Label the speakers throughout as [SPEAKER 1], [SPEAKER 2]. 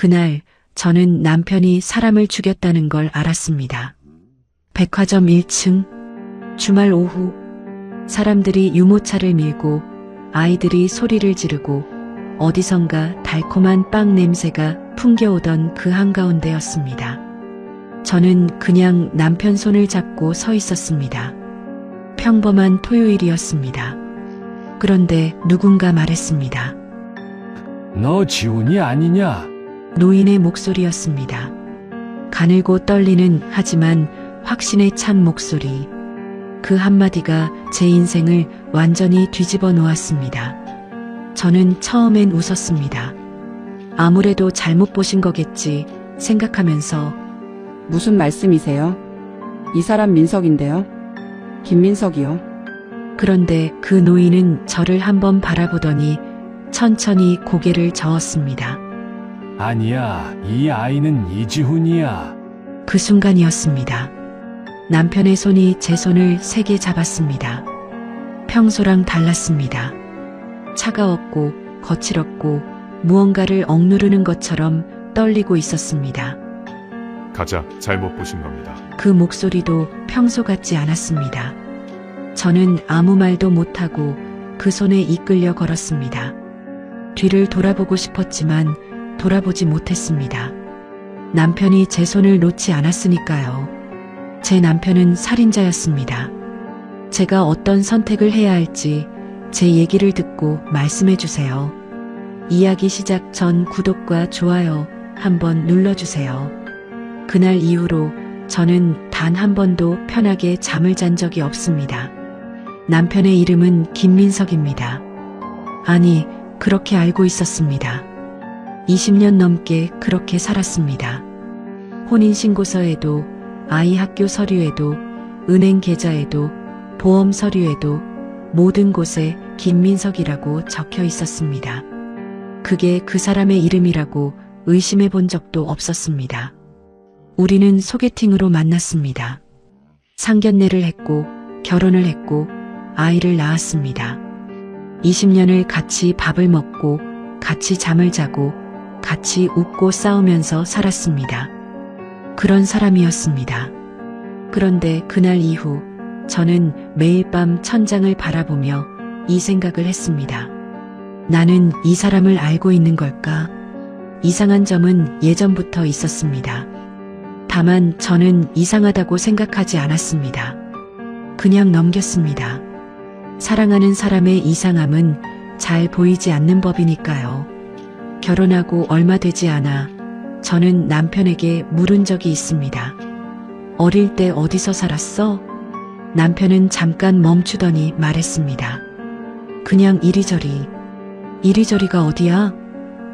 [SPEAKER 1] 그날 저는 남편이 사람을 죽였다는 걸 알았습니다. 백화점 1층, 주말 오후, 사람들이 유모차를 밀고 아이들이 소리를 지르고 어디선가 달콤한 빵 냄새가 풍겨오던 그 한가운데였습니다. 저는 그냥 남편 손을 잡고 서 있었습니다. 평범한 토요일이었습니다. 그런데 누군가 말했습니다.
[SPEAKER 2] 너 지훈이 아니냐?
[SPEAKER 1] 노인의 목소리였습니다. 가늘고 떨리는 하지만 확신에 찬 목소리. 그 한마디가 제 인생을 완전히 뒤집어 놓았습니다. 저는 처음엔 웃었습니다. 아무래도 잘못 보신 거겠지 생각하면서
[SPEAKER 3] 무슨 말씀이세요? 이 사람 민석인데요. 김민석이요.
[SPEAKER 1] 그런데 그 노인은 저를 한번 바라보더니 천천히 고개를 저었습니다.
[SPEAKER 2] 아니야, 이 아이는 이지훈이야.
[SPEAKER 1] 그 순간이었습니다. 남편의 손이 제 손을 세게 잡았습니다. 평소랑 달랐습니다. 차가웠고 거칠었고 무언가를 억누르는 것처럼 떨리고 있었습니다.
[SPEAKER 4] 가자, 잘못 보신 겁니다.
[SPEAKER 1] 그 목소리도 평소 같지 않았습니다. 저는 아무 말도 못하고 그 손에 이끌려 걸었습니다. 뒤를 돌아보고 싶었지만 돌아보지 못했습니다. 남편이 제 손을 놓지 않았으니까요. 제 남편은 살인자였습니다. 제가 어떤 선택을 해야 할지 제 얘기를 듣고 말씀해 주세요. 이야기 시작 전 구독과 좋아요 한번 눌러주세요. 그날 이후로 저는 단 한 번도 편하게 잠을 잔 적이 없습니다. 남편의 이름은 김민석입니다. 아니, 그렇게 알고 있었습니다. 20년 넘게 그렇게 살았습니다. 혼인신고서에도, 아이 학교 서류에도, 은행 계좌에도, 보험 서류에도 모든 곳에 김민석이라고 적혀 있었습니다. 그게 그 사람의 이름이라고 의심해 본 적도 없었습니다. 우리는 소개팅으로 만났습니다. 상견례를 했고 결혼을 했고 아이를 낳았습니다. 20년을 같이 밥을 먹고 같이 잠을 자고 같이 웃고 싸우면서 살았습니다. 그런 사람이었습니다. 그런데 그날 이후 저는 매일 밤 천장을 바라보며 이 생각을 했습니다. 나는 이 사람을 알고 있는 걸까? 이상한 점은 예전부터 있었습니다. 다만 저는 이상하다고 생각하지 않았습니다. 그냥 넘겼습니다. 사랑하는 사람의 이상함은 잘 보이지 않는 법이니까요. 결혼하고 얼마 되지 않아 저는 남편에게 물은 적이 있습니다. 어릴 때 어디서 살았어? 남편은 잠깐 멈추더니 말했습니다. 그냥 이리저리. 이리저리가 어디야?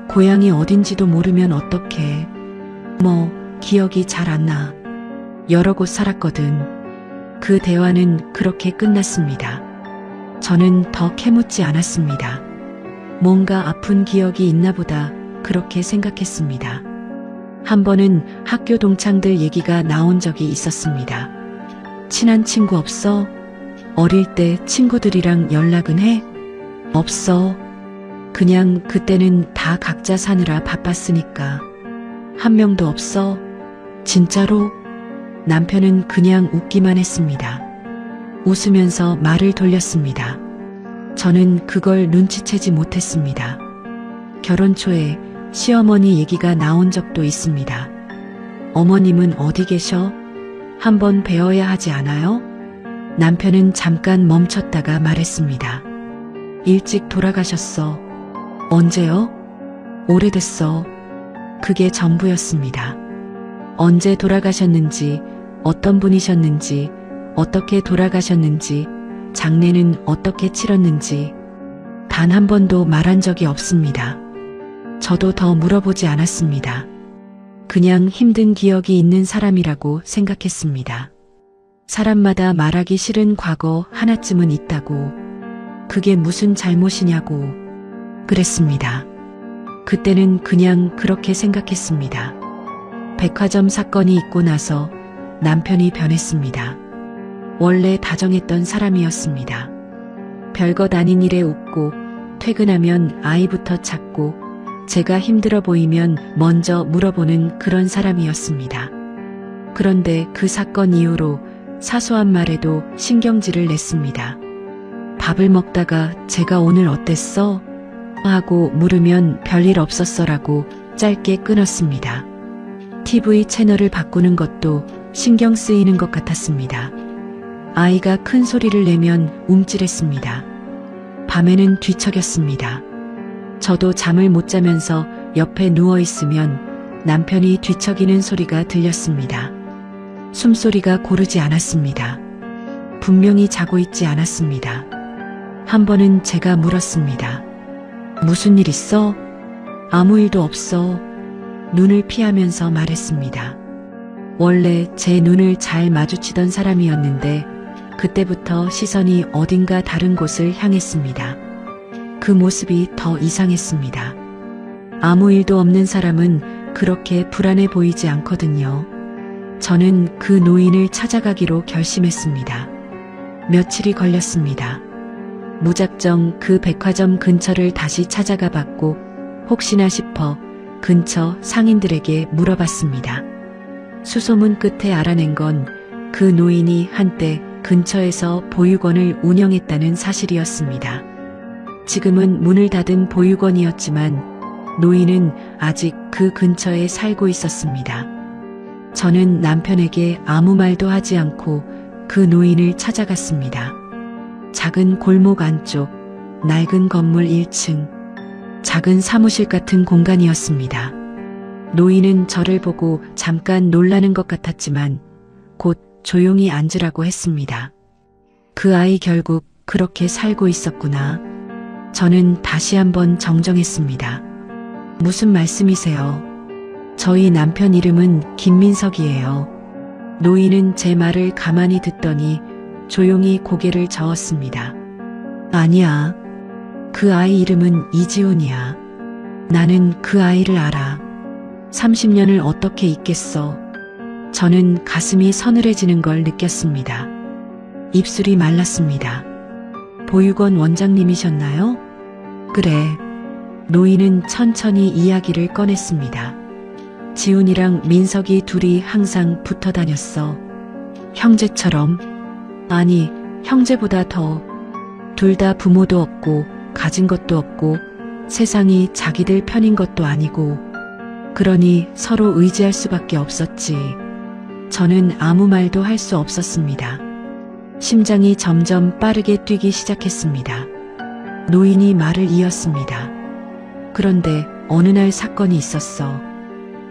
[SPEAKER 1] 고향이 어딘지도 모르면 어떡해. 기억이 잘 안 나. 여러 곳 살았거든. 그 대화는 그렇게 끝났습니다. 저는 더 캐묻지 않았습니다. 뭔가 아픈 기억이 있나 보다 그렇게 생각했습니다. 한 번은 학교 동창들 얘기가 나온 적이 있었습니다. 친한 친구 없어? 어릴 때 친구들이랑 연락은 해? 없어. 그냥 그때는 다 각자 사느라 바빴으니까. 한 명도 없어? 진짜로? 남편은 그냥 웃기만 했습니다. 웃으면서 말을 돌렸습니다. 저는 그걸 눈치채지 못했습니다. 결혼 초에 시어머니 얘기가 나온 적도 있습니다. 어머님은 어디 계셔? 한번 뵈어야 하지 않아요? 남편은 잠깐 멈췄다가 말했습니다. 일찍 돌아가셨어. 언제요? 오래됐어. 그게 전부였습니다. 언제 돌아가셨는지, 어떤 분이셨는지, 어떻게 돌아가셨는지, 장례는 어떻게 치렀는지 단 한 번도 말한 적이 없습니다. 저도 더 물어보지 않았습니다. 그냥 힘든 기억이 있는 사람이라고 생각했습니다. 사람마다 말하기 싫은 과거 하나쯤은 있다고. 그게 무슨 잘못이냐고. 그랬습니다. 그때는 그냥 그렇게 생각했습니다. 백화점 사건이 있고 나서 남편이 변했습니다. 원래 다정했던 사람이었습니다. 별것 아닌 일에 웃고 퇴근하면 아이부터 찾고 제가 힘들어 보이면 먼저 물어보는 그런 사람이었습니다. 그런데 그 사건 이후로 사소한 말에도 신경질을 냈습니다. 밥을 먹다가 제가 오늘 어땠어? 하고 물으면 별일 없었어라고 짧게 끊었습니다. TV 채널을 바꾸는 것도 신경 쓰이는 것 같았습니다. 아이가 큰 소리를 내면 움찔했습니다. 밤에는 뒤척였습니다. 저도 잠을 못 자면서 옆에 누워 있으면 남편이 뒤척이는 소리가 들렸습니다. 숨소리가 고르지 않았습니다. 분명히 자고 있지 않았습니다. 한 번은 제가 물었습니다. 무슨 일 있어? 아무 일도 없어. 눈을 피하면서 말했습니다. 원래 제 눈을 잘 마주치던 사람이었는데 그때부터 시선이 어딘가 다른 곳을 향했습니다. 그 모습이 더 이상했습니다. 아무 일도 없는 사람은 그렇게 불안해 보이지 않거든요. 저는 그 노인을 찾아가기로 결심했습니다. 며칠이 걸렸습니다. 무작정 그 백화점 근처를 다시 찾아가 봤고 혹시나 싶어 근처 상인들에게 물어봤습니다. 수소문 끝에 알아낸 건 그 노인이 한때 근처에서 보육원을 운영했다는 사실이었습니다. 지금은 문을 닫은 보육원이었지만 노인은 아직 그 근처에 살고 있었습니다. 저는 남편에게 아무 말도 하지 않고 그 노인을 찾아갔습니다. 작은 골목 안쪽, 낡은 건물 1층, 작은 사무실 같은 공간이었습니다. 노인은 저를 보고 잠깐 놀라는 것 같았지만 곧 조용히 앉으라고 했습니다. 그 아이 결국 그렇게 살고 있었구나. 저는 다시 한번 정정했습니다. 무슨 말씀이세요? 저희 남편 이름은 김민석이에요. 노인은 제 말을 가만히 듣더니 조용히 고개를 저었습니다. 아니야. 그 아이 이름은 이지훈이야. 나는 그 아이를 알아. 30년을 어떻게 잊겠어. 저는 가슴이 서늘해지는 걸 느꼈습니다. 입술이 말랐습니다. 보육원 원장님이셨나요? 그래. 노인은 천천히 이야기를 꺼냈습니다. 지훈이랑 민석이 둘이 항상 붙어 다녔어. 형제처럼. 아니, 형제보다 더. 둘 다 부모도 없고 가진 것도 없고 세상이 자기들 편인 것도 아니고 그러니 서로 의지할 수밖에 없었지. 저는 아무 말도 할 수 없었습니다. 심장이 점점 빠르게 뛰기 시작했습니다. 노인이 말을 이었습니다. 그런데 어느 날 사건이 있었어.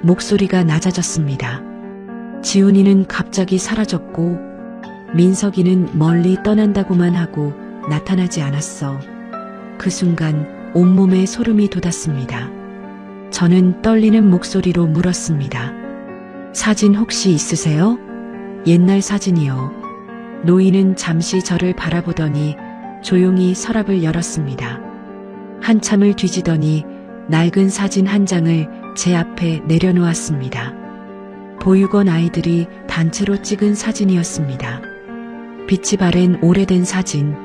[SPEAKER 1] 목소리가 낮아졌습니다. 지훈이는 갑자기 사라졌고 민석이는 멀리 떠난다고만 하고 나타나지 않았어. 그 순간 온몸에 소름이 돋았습니다. 저는 떨리는 목소리로 물었습니다. 사진 혹시 있으세요? 옛날 사진이요. 노인은 잠시 저를 바라보더니 조용히 서랍을 열었습니다. 한참을 뒤지더니 낡은 사진 한 장을 제 앞에 내려놓았습니다. 보육원 아이들이 단체로 찍은 사진이었습니다. 빛이 바랜 오래된 사진.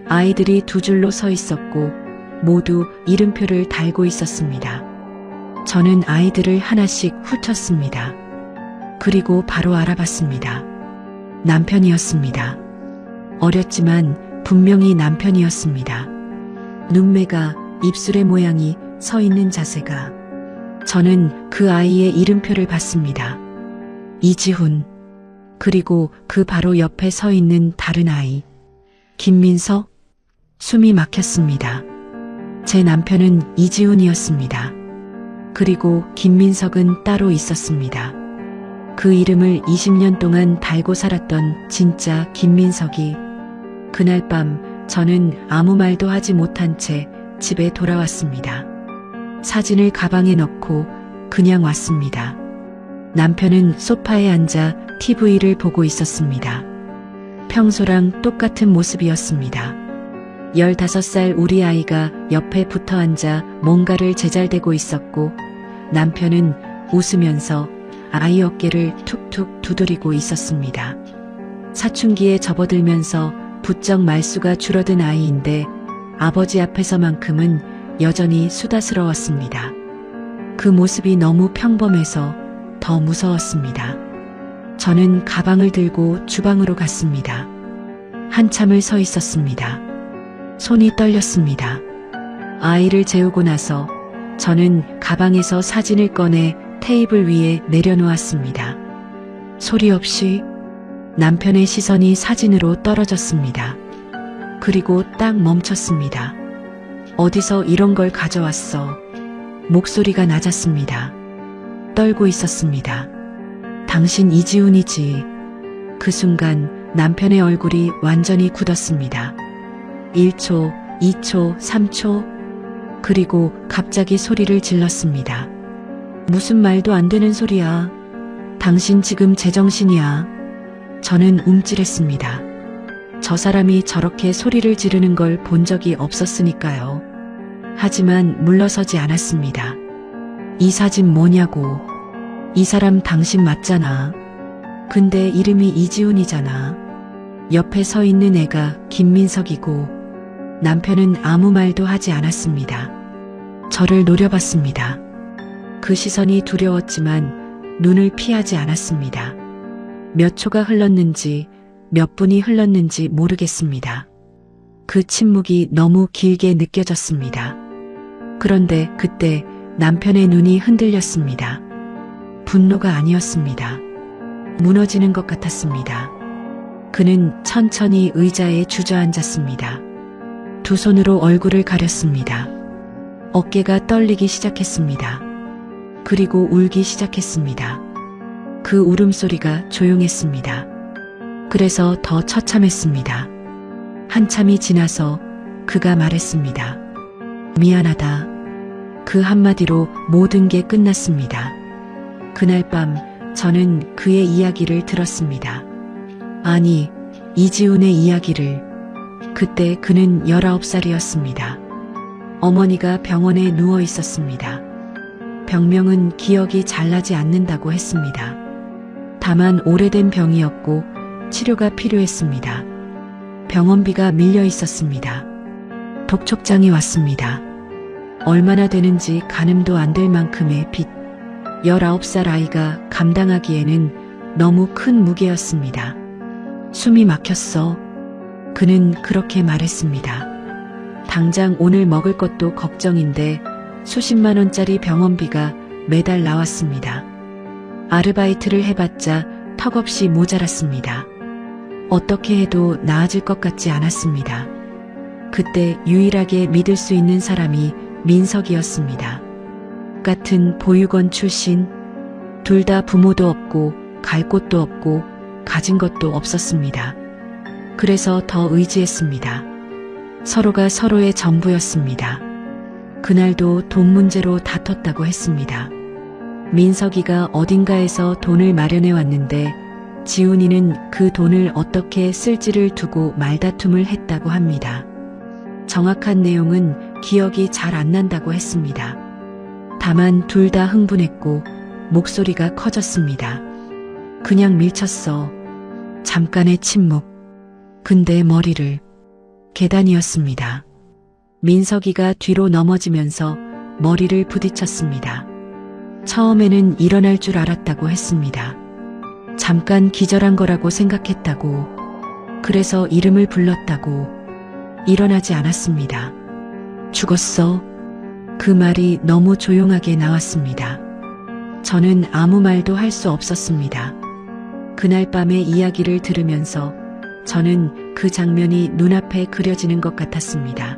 [SPEAKER 1] 아이들이 두 줄로 서 있었고 모두 이름표를 달고 있었습니다. 저는 아이들을 하나씩 훑었습니다. 그리고 바로 알아봤습니다. 남편이었습니다. 어렸지만 분명히 남편이었습니다. 눈매가, 입술의 모양이, 서 있는 자세가. 저는 그 아이의 이름표를 봤습니다. 이지훈. 그리고 그 바로 옆에 서 있는 다른 아이. 김민석? 숨이 막혔습니다. 제 남편은 이지훈이었습니다. 그리고 김민석은 따로 있었습니다. 그 이름을 20년 동안 달고 살았던 진짜 김민석이. 그날 밤 저는 아무 말도 하지 못한 채 집에 돌아왔습니다. 사진을 가방에 넣고 그냥 왔습니다. 남편은 소파에 앉아 TV를 보고 있었습니다. 평소랑 똑같은 모습이었습니다. 15살 우리 아이가 옆에 붙어 앉아 뭔가를 제잘대고 있었고 남편은 웃으면서 아이 어깨를 툭툭 두드리고 있었습니다. 사춘기에 접어들면서 부쩍 말수가 줄어든 아이인데 아버지 앞에서만큼은 여전히 수다스러웠습니다. 그 모습이 너무 평범해서 더 무서웠습니다. 저는 가방을 들고 주방으로 갔습니다. 한참을 서 있었습니다. 손이 떨렸습니다. 아이를 재우고 나서 저는 가방에서 사진을 꺼내 테이블 위에 내려놓았습니다. 소리 없이 남편의 시선이 사진으로 떨어졌습니다. 그리고 딱 멈췄습니다. 어디서 이런 걸 가져왔어? 목소리가 낮았습니다. 떨고 있었습니다. 당신 이지훈이지. 그 순간 남편의 얼굴이 완전히 굳었습니다. 1초, 2초, 3초, 그리고 갑자기 소리를 질렀습니다. 무슨 말도 안 되는 소리야. 당신 지금 제정신이야. 저는 움찔했습니다. 저 사람이 저렇게 소리를 지르는 걸 본 적이 없었으니까요. 하지만 물러서지 않았습니다. 이 사진 뭐냐고. 이 사람 당신 맞잖아. 근데 이름이 이지훈이잖아. 옆에 서 있는 애가 김민석이고 남편은 아무 말도 하지 않았습니다. 저를 노려봤습니다. 그 시선이 두려웠지만 눈을 피하지 않았습니다. 몇 초가 흘렀는지 몇 분이 흘렀는지 모르겠습니다. 그 침묵이 너무 길게 느껴졌습니다. 그런데 그때 남편의 눈이 흔들렸습니다. 분노가 아니었습니다. 무너지는 것 같았습니다. 그는 천천히 의자에 주저앉았습니다. 두 손으로 얼굴을 가렸습니다. 어깨가 떨리기 시작했습니다. 그리고 울기 시작했습니다. 그 울음소리가 조용했습니다. 그래서 더 처참했습니다. 한참이 지나서 그가 말했습니다. 미안하다. 그 한마디로 모든 게 끝났습니다. 그날 밤 저는 그의 이야기를 들었습니다. 아니, 이지훈의 이야기를. 그때 그는 19살이었습니다. 어머니가 병원에 누워 있었습니다. 병명은 기억이 잘 나지 않는다고 했습니다. 다만 오래된 병이었고 치료가 필요했습니다. 병원비가 밀려 있었습니다. 독촉장이 왔습니다. 얼마나 되는지 가늠도 안 될 만큼의 빚. 19살 아이가 감당하기에는 너무 큰 무게였습니다. 숨이 막혔어. 그는 그렇게 말했습니다. 당장 오늘 먹을 것도 걱정인데 수십만 원짜리 병원비가 매달 나왔습니다. 아르바이트를 해봤자 턱없이 모자랐습니다. 어떻게 해도 나아질 것 같지 않았습니다. 그때 유일하게 믿을 수 있는 사람이 민석이었습니다. 같은 보육원 출신, 둘 다 부모도 없고 갈 곳도 없고 가진 것도 없었습니다. 그래서 더 의지했습니다. 서로가 서로의 전부였습니다. 그날도 돈 문제로 다퉜다고 했습니다. 민석이가 어딘가에서 돈을 마련해 왔는데 지훈이는 그 돈을 어떻게 쓸지를 두고 말다툼을 했다고 합니다. 정확한 내용은 기억이 잘 안 난다고 했습니다. 다만 둘 다 흥분했고 목소리가 커졌습니다. 그냥 밀쳤어. 잠깐의 침묵. 근데 머리를. 계단이었습니다. 민석이가 뒤로 넘어지면서 머리를 부딪혔습니다. 처음에는 일어날 줄 알았다고 했습니다. 잠깐 기절한 거라고 생각했다고. 그래서 이름을 불렀다고. 일어나지 않았습니다. 죽었어. 그 말이 너무 조용하게 나왔습니다. 저는 아무 말도 할 수 없었습니다. 그날 밤의 이야기를 들으면서 저는 그 장면이 눈앞에 그려지는 것 같았습니다.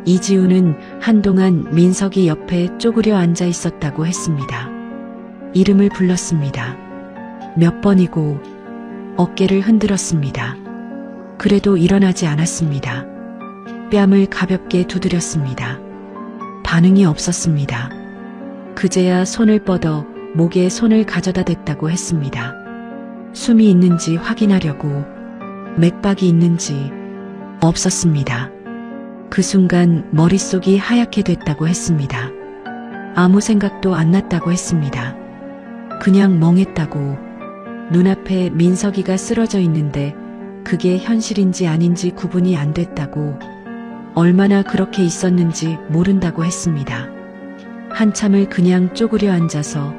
[SPEAKER 1] 이지훈은 한동안 민석이 옆에 쪼그려 앉아 있었다고 했습니다. 이름을 불렀습니다. 몇 번이고 어깨를 흔들었습니다. 그래도 일어나지 않았습니다. 뺨을 가볍게 두드렸습니다. 반응이 없었습니다. 그제야 손을 뻗어 목에 손을 가져다 댔다고 했습니다. 숨이 있는지 확인하려고. 맥박이 있는지. 없었습니다. 그 순간 머릿속이 하얗게 됐다고 했습니다. 아무 생각도 안 났다고 했습니다. 그냥 멍했다고. 눈앞에 민석이가 쓰러져 있는데 그게 현실인지 아닌지 구분이 안 됐다고. 얼마나 그렇게 있었는지 모른다고 했습니다. 한참을 그냥 쪼그려 앉아서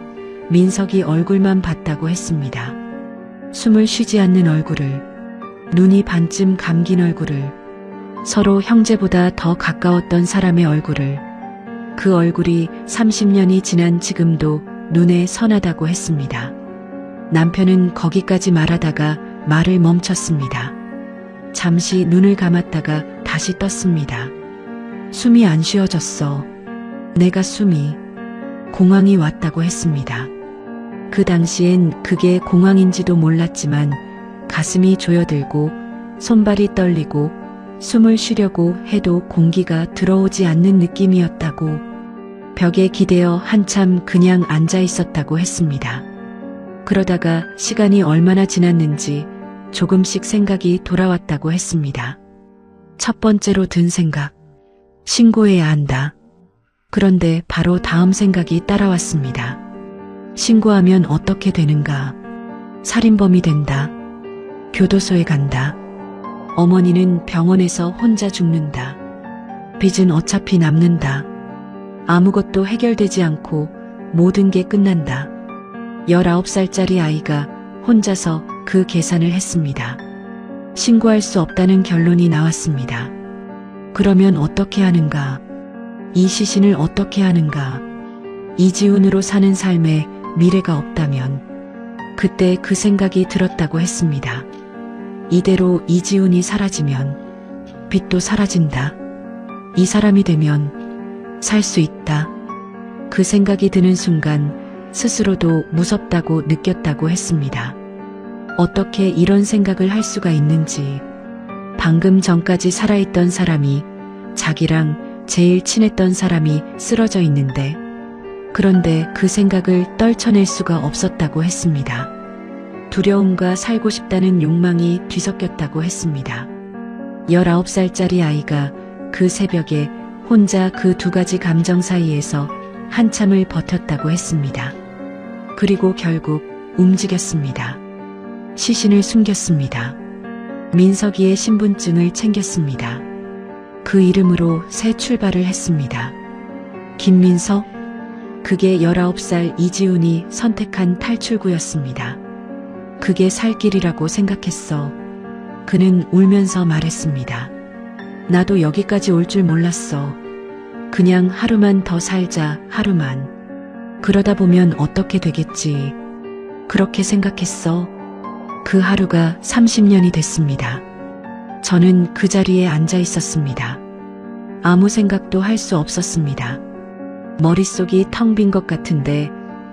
[SPEAKER 1] 민석이 얼굴만 봤다고 했습니다. 숨을 쉬지 않는 얼굴을, 눈이 반쯤 감긴 얼굴을, 서로 형제보다 더 가까웠던 사람의 얼굴을, 그 얼굴이 30년이 지난 지금도 눈에 선하다고 했습니다. 남편은 거기까지 말하다가 말을 멈췄습니다. 잠시 눈을 감았다가 다시 떴습니다. 숨이 안 쉬어졌어. 내가 숨이 공황이 왔다고 했습니다. 그 당시엔 그게 공황인지도 몰랐지만 가슴이 조여들고 손발이 떨리고 숨을 쉬려고 해도 공기가 들어오지 않는 느낌이었다고, 벽에 기대어 한참 그냥 앉아 있었다고 했습니다. 그러다가 시간이 얼마나 지났는지 조금씩 생각이 돌아왔다고 했습니다. 첫 번째로 든 생각, 신고해야 한다. 그런데 바로 다음 생각이 따라왔습니다. 신고하면 어떻게 되는가? 살인범이 된다. 교도소에 간다. 어머니는 병원에서 혼자 죽는다. 빚은 어차피 남는다. 아무것도 해결되지 않고 모든 게 끝난다. 19살짜리 아이가 혼자서 그 계산을 했습니다. 신고할 수 없다는 결론이 나왔습니다. 그러면 어떻게 하는가? 이 시신을 어떻게 하는가? 이지훈으로 사는 삶에 미래가 없다면, 그때 그 생각이 들었다고 했습니다. 이대로 이지훈이 사라지면 빚도 사라진다. 이 사람이 되면 살 수 있다. 그 생각이 드는 순간 스스로도 무섭다고 느꼈다고 했습니다. 어떻게 이런 생각을 할 수가 있는지, 방금 전까지 살아있던 사람이, 자기랑 제일 친했던 사람이 쓰러져 있는데, 그런데 그 생각을 떨쳐낼 수가 없었다고 했습니다. 두려움과 살고 싶다는 욕망이 뒤섞였다고 했습니다. 19살짜리 아이가 그 새벽에 혼자 그 두 가지 감정 사이에서 한참을 버텼다고 했습니다. 그리고 결국 움직였습니다. 시신을 숨겼습니다. 민석이의 신분증을 챙겼습니다. 그 이름으로 새 출발을 했습니다. 김민석? 그게 19살 이지훈이 선택한 탈출구였습니다. 그게 살 길이라고 생각했어. 그는 울면서 말했습니다. 나도 여기까지 올 줄 몰랐어. 그냥 하루만 더 살자, 하루만. 그러다 보면 어떻게 되겠지. 그렇게 생각했어. 그 하루가 30년이 됐습니다. 저는 그 자리에 앉아 있었습니다. 아무 생각도 할 수 없었습니다. 머릿속이 텅 빈 것 같은데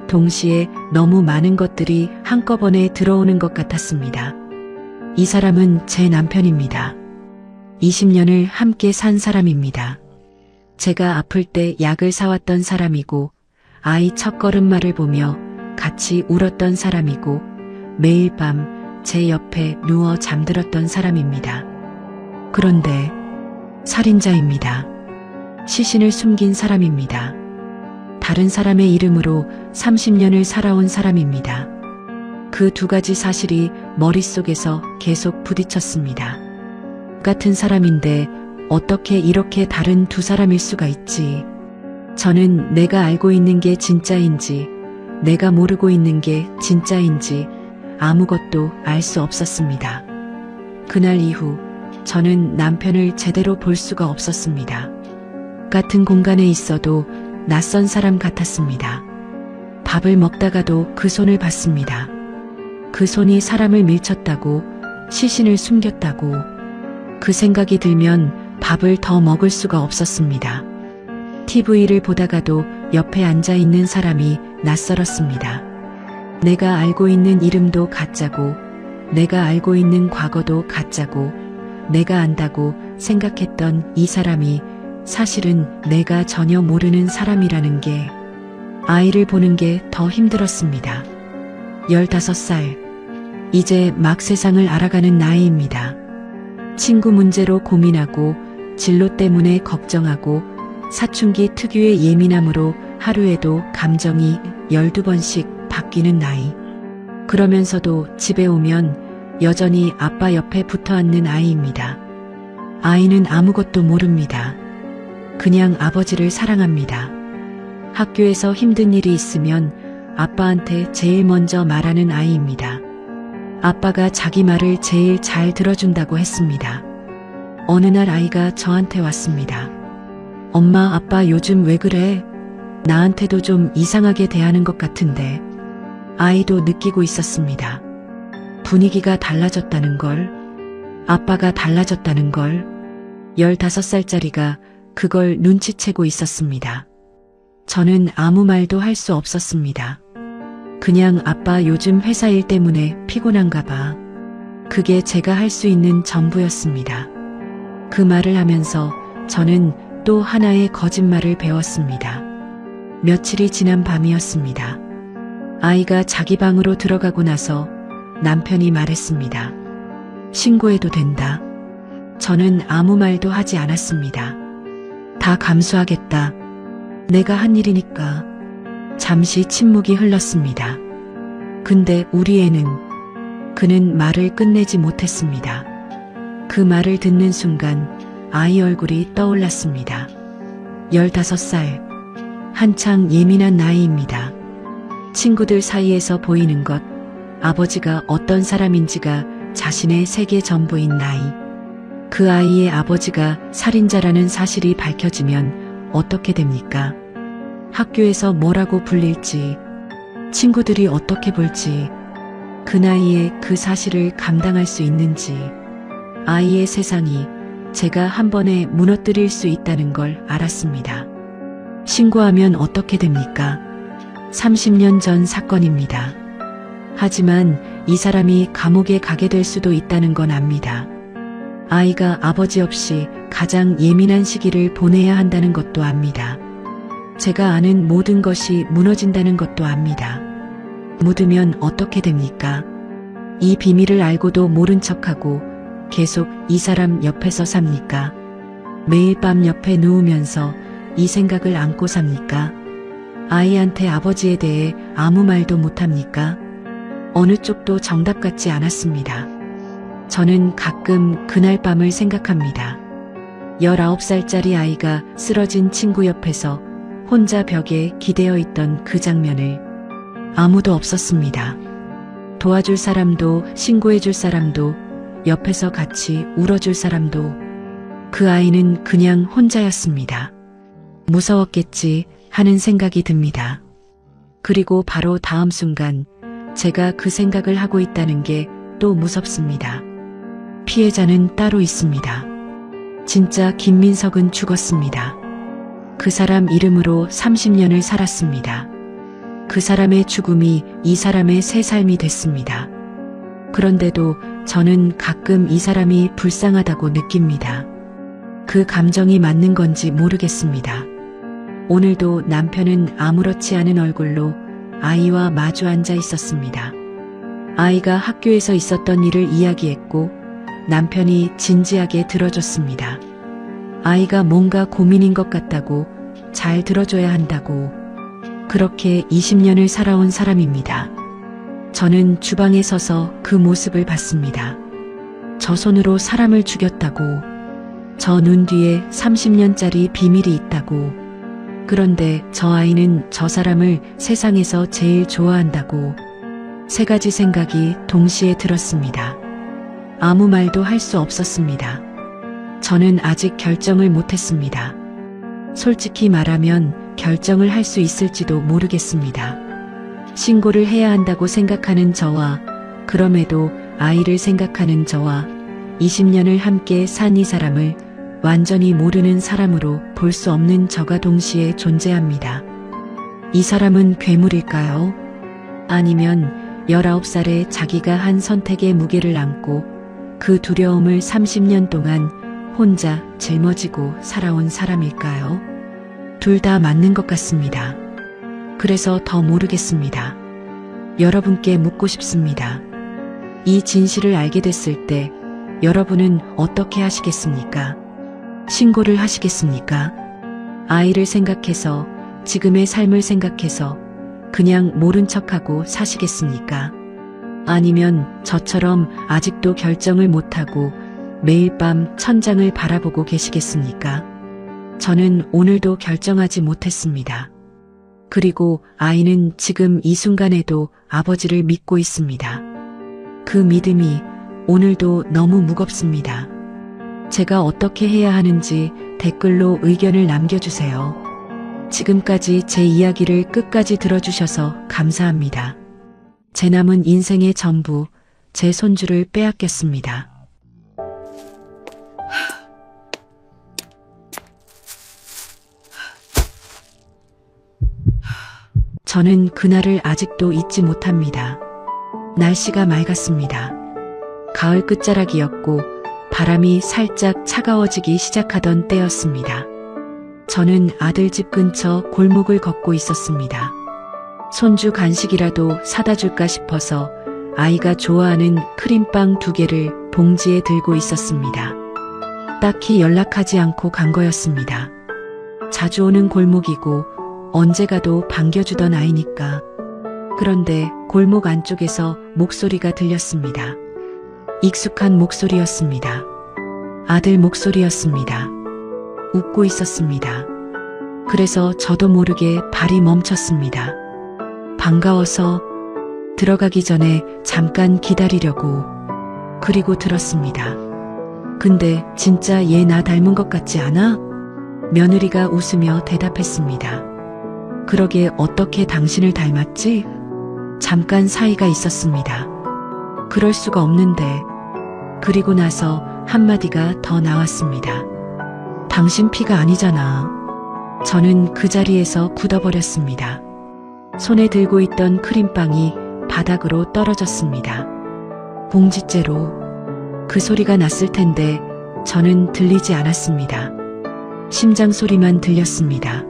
[SPEAKER 1] 동시에 너무 많은 것들이 한꺼번에 들어오는 것 같았습니다. 이 사람은 제 남편입니다. 20년을 함께 산 사람입니다. 제가 아플 때 약을 사왔던 사람이고, 아이 첫걸음마를 보며 같이 울었던 사람이고, 매일 밤 제 옆에 누워 잠들었던 사람입니다. 그런데 살인자입니다. 시신을 숨긴 사람입니다. 다른 사람의 이름으로 30년을 살아온 사람입니다. 그 두 가지 사실이 머릿속에서 계속 부딪혔습니다. 같은 사람인데 어떻게 이렇게 다른 두 사람일 수가 있지? 저는 내가 알고 있는 게 진짜인지, 내가 모르고 있는 게 진짜인지 아무것도 알 수 없었습니다. 그날 이후 저는 남편을 제대로 볼 수가 없었습니다. 같은 공간에 있어도 낯선 사람 같았습니다. 밥을 먹다가도 그 손을 봤습니다. 그 손이 사람을 밀쳤다고, 시신을 숨겼다고. 그 생각이 들면 밥을 더 먹을 수가 없었습니다. TV를 보다가도 옆에 앉아 있는 사람이 낯설었습니다. 내가 알고 있는 이름도 가짜고, 내가 알고 있는 과거도 가짜고, 내가 안다고 생각했던 이 사람이 사실은 내가 전혀 모르는 사람이라는 게, 아이를 보는 게 더 힘들었습니다. 15살. 이제 막 세상을 알아가는 나이입니다. 친구 문제로 고민하고, 진로 때문에 걱정하고, 사춘기 특유의 예민함으로 하루에도 감정이 12번씩 바뀌는 나이. 그러면서도 집에 오면 여전히 아빠 옆에 붙어 앉는 아이입니다. 아이는 아무것도 모릅니다. 그냥 아버지를 사랑합니다. 학교에서 힘든 일이 있으면 아빠한테 제일 먼저 말하는 아이입니다. 아빠가 자기 말을 제일 잘 들어준다고 했습니다. 어느 날 아이가 저한테 왔습니다. 엄마, 아빠 요즘 왜 그래? 나한테도 좀 이상하게 대하는 것 같은데. 아이도 느끼고 있었습니다. 분위기가 달라졌다는 걸, 아빠가 달라졌다는 걸. 15살짜리가 그걸 눈치채고 있었습니다. 저는 아무 말도 할 수 없었습니다. 그냥 아빠 요즘 회사 일 때문에 피곤한가 봐. 그게 제가 할 수 있는 전부였습니다. 그 말을 하면서 저는 또 하나의 거짓말을 배웠습니다. 며칠이 지난 밤이었습니다. 아이가 자기 방으로 들어가고 나서 남편이 말했습니다. 신고해도 된다. 저는 아무 말도 하지 않았습니다. 다 감수하겠다. 내가 한 일이니까. 잠시 침묵이 흘렀습니다. 근데 우리 애는, 그는 말을 끝내지 못했습니다. 그 말을 듣는 순간 아이 얼굴이 떠올랐습니다. 15살. 한창 예민한 나이입니다. 친구들 사이에서 보이는 것, 아버지가 어떤 사람인지가 자신의 세계 전부인 나이. 그 아이의 아버지가 살인자라는 사실이 밝혀지면 어떻게 됩니까? 학교에서 뭐라고 불릴지, 친구들이 어떻게 볼지, 그 나이에 그 사실을 감당할 수 있는지, 아이의 세상이 제가 한 번에 무너뜨릴 수 있다는 걸 알았습니다. 신고하면 어떻게 됩니까? 30년 전 사건입니다. 하지만 이 사람이 감옥에 가게 될 수도 있다는 건 압니다. 아이가 아버지 없이 가장 예민한 시기를 보내야 한다는 것도 압니다. 제가 아는 모든 것이 무너진다는 것도 압니다. 묻으면 어떻게 됩니까? 이 비밀을 알고도 모른 척하고 계속 이 사람 옆에서 삽니까? 매일 밤 옆에 누우면서 이 생각을 안고 삽니까? 아이한테 아버지에 대해 아무 말도 못합니까? 어느 쪽도 정답 같지 않았습니다. 저는 가끔 그날 밤을 생각합니다. 19살짜리 아이가 쓰러진 친구 옆에서 혼자 벽에 기대어 있던 그 장면을. 아무도 없었습니다. 도와줄 사람도, 신고해줄 사람도, 옆에서 같이 울어줄 사람도. 그 아이는 그냥 혼자였습니다. 무서웠겠지 하는 생각이 듭니다. 그리고 바로 다음 순간 제가 그 생각을 하고 있다는 게 또 무섭습니다. 피해자는 따로 있습니다. 진짜 김민석은 죽었습니다. 그 사람 이름으로 30년을 살았습니다. 그 사람의 죽음이 이 사람의 새 삶이 됐습니다. 그런데도 저는 가끔 이 사람이 불쌍하다고 느낍니다. 그 감정이 맞는 건지 모르겠습니다. 오늘도 남편은 아무렇지 않은 얼굴로 아이와 마주 앉아 있었습니다. 아이가 학교에서 있었던 일을 이야기했고 남편이 진지하게 들어줬습니다. 아이가 뭔가 고민인 것 같다고, 잘 들어줘야 한다고. 그렇게 20년을 살아온 사람입니다. 저는 주방에 서서 그 모습을 봤습니다. 저 손으로 사람을 죽였다고. 저 눈 뒤에 30년짜리 비밀이 있다고. 그런데 저 아이는 저 사람을 세상에서 제일 좋아한다고. 세 가지 생각이 동시에 들었습니다. 아무 말도 할 수 없었습니다. 저는 아직 결정을 못했습니다. 솔직히 말하면 결정을 할 수 있을지도 모르겠습니다. 신고를 해야 한다고 생각하는 저와, 그럼에도 아이를 생각하는 저와, 20년을 함께 산 이 사람을 완전히 모르는 사람으로 볼 수 없는 저가 동시에 존재합니다. 이 사람은 괴물일까요? 아니면 19살에 자기가 한 선택의 무게를 안고 그 두려움을 30년 동안 혼자 짊어지고 살아온 사람일까요? 둘 다 맞는 것 같습니다. 그래서 더 모르겠습니다. 여러분께 묻고 싶습니다. 이 진실을 알게 됐을 때 여러분은 어떻게 하시겠습니까? 신고를 하시겠습니까? 아이를 생각해서, 지금의 삶을 생각해서 그냥 모른 척하고 사시겠습니까? 아니면 저처럼 아직도 결정을 못하고 매일 밤 천장을 바라보고 계시겠습니까? 저는 오늘도 결정하지 못했습니다. 그리고 아이는 지금 이 순간에도 아버지를 믿고 있습니다. 그 믿음이 오늘도 너무 무겁습니다. 제가 어떻게 해야 하는지 댓글로 의견을 남겨주세요. 지금까지 제 이야기를 끝까지 들어주셔서 감사합니다. 제 남은 인생의 전부, 제 손주를 빼앗겼습니다. 저는 그날을 아직도 잊지 못합니다. 날씨가 맑았습니다. 가을 끝자락이었고 바람이 살짝 차가워지기 시작하던 때였습니다. 저는 아들 집 근처 골목을 걷고 있었습니다. 손주 간식이라도 사다 줄까 싶어서 아이가 좋아하는 크림빵 2개를 봉지에 들고 있었습니다. 딱히 연락하지 않고 간 거였습니다. 자주 오는 골목이고 언제 가도 반겨주던 아이니까. 그런데 골목 안쪽에서 목소리가 들렸습니다. 익숙한 목소리였습니다. 아들 목소리였습니다. 웃고 있었습니다. 그래서 저도 모르게 발이 멈췄습니다. 반가워서 들어가기 전에 잠깐 기다리려고. 그리고 들었습니다. 근데 진짜 얘 나 닮은 것 같지 않아? 며느리가 웃으며 대답했습니다. 그러게 어떻게 당신을 닮았지? 잠깐 사이가 있었습니다. 그럴 수가 없는데. 그리고 나서 한마디가 더 나왔습니다. 당신 피가 아니잖아. 저는 그 자리에서 굳어버렸습니다. 손에 들고 있던 크림빵이 바닥으로 떨어졌습니다. 봉지째로. 그 소리가 났을 텐데 저는 들리지 않았습니다. 심장 소리만 들렸습니다.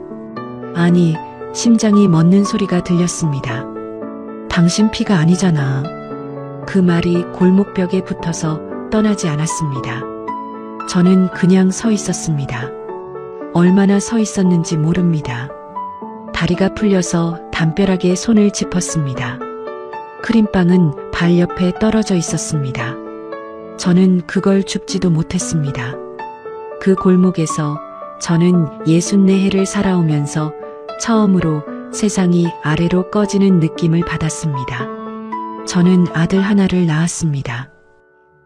[SPEAKER 1] 아니, 심장이 멎는 소리가 들렸습니다. 당신 피가 아니잖아. 그 말이 골목벽에 붙어서 떠나지 않았습니다. 저는 그냥 서 있었습니다. 얼마나 서 있었는지 모릅니다. 다리가 풀려서 담벼락에 손을 짚었습니다. 크림빵은 발 옆에 떨어져 있었습니다. 저는 그걸 줍지도 못했습니다. 그 골목에서 저는 64해를 살아오면서 처음으로 세상이 아래로 꺼지는 느낌을 받았습니다. 저는 아들 하나를 낳았습니다.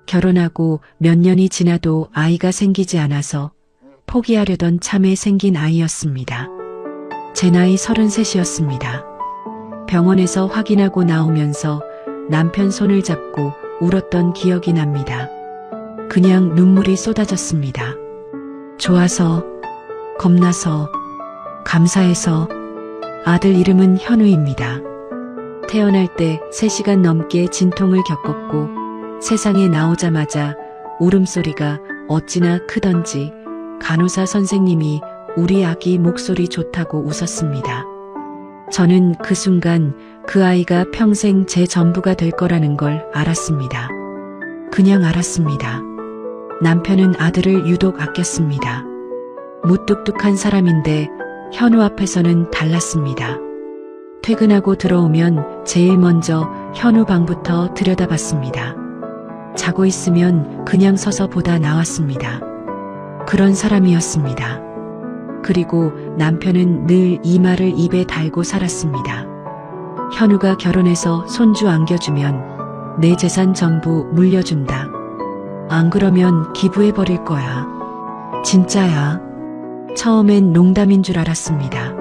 [SPEAKER 1] 결혼하고 몇 년이 지나도 아이가 생기지 않아서 포기하려던 참에 생긴 아이였습니다. 제 나이 33이었습니다. 병원에서 확인하고 나오면서 남편 손을 잡고 울었던 기억이 납니다. 그냥 눈물이 쏟아졌습니다. 좋아서, 겁나서, 감사해서. 아들 이름은 현우입니다. 태어날 때 3시간 넘게 진통을 겪었고 세상에 나오자마자 울음소리가 어찌나 크던지 간호사 선생님이 우리 아기 목소리 좋다고 웃었습니다. 저는 그 순간 그 아이가 평생 제 전부가 될 거라는 걸 알았습니다. 그냥 알았습니다. 남편은 아들을 유독 아꼈습니다. 무뚝뚝한 사람인데 현우 앞에서는 달랐습니다. 퇴근하고 들어오면 제일 먼저 현우 방부터 들여다봤습니다. 자고 있으면 그냥 서서 보다 나왔습니다. 그런 사람이었습니다. 그리고 남편은 늘 이 말을 입에 달고 살았습니다. 현우가 결혼해서 손주 안겨주면 내 재산 전부 물려준다. 안 그러면 기부해버릴 거야. 진짜야. 처음엔 농담인 줄 알았습니다.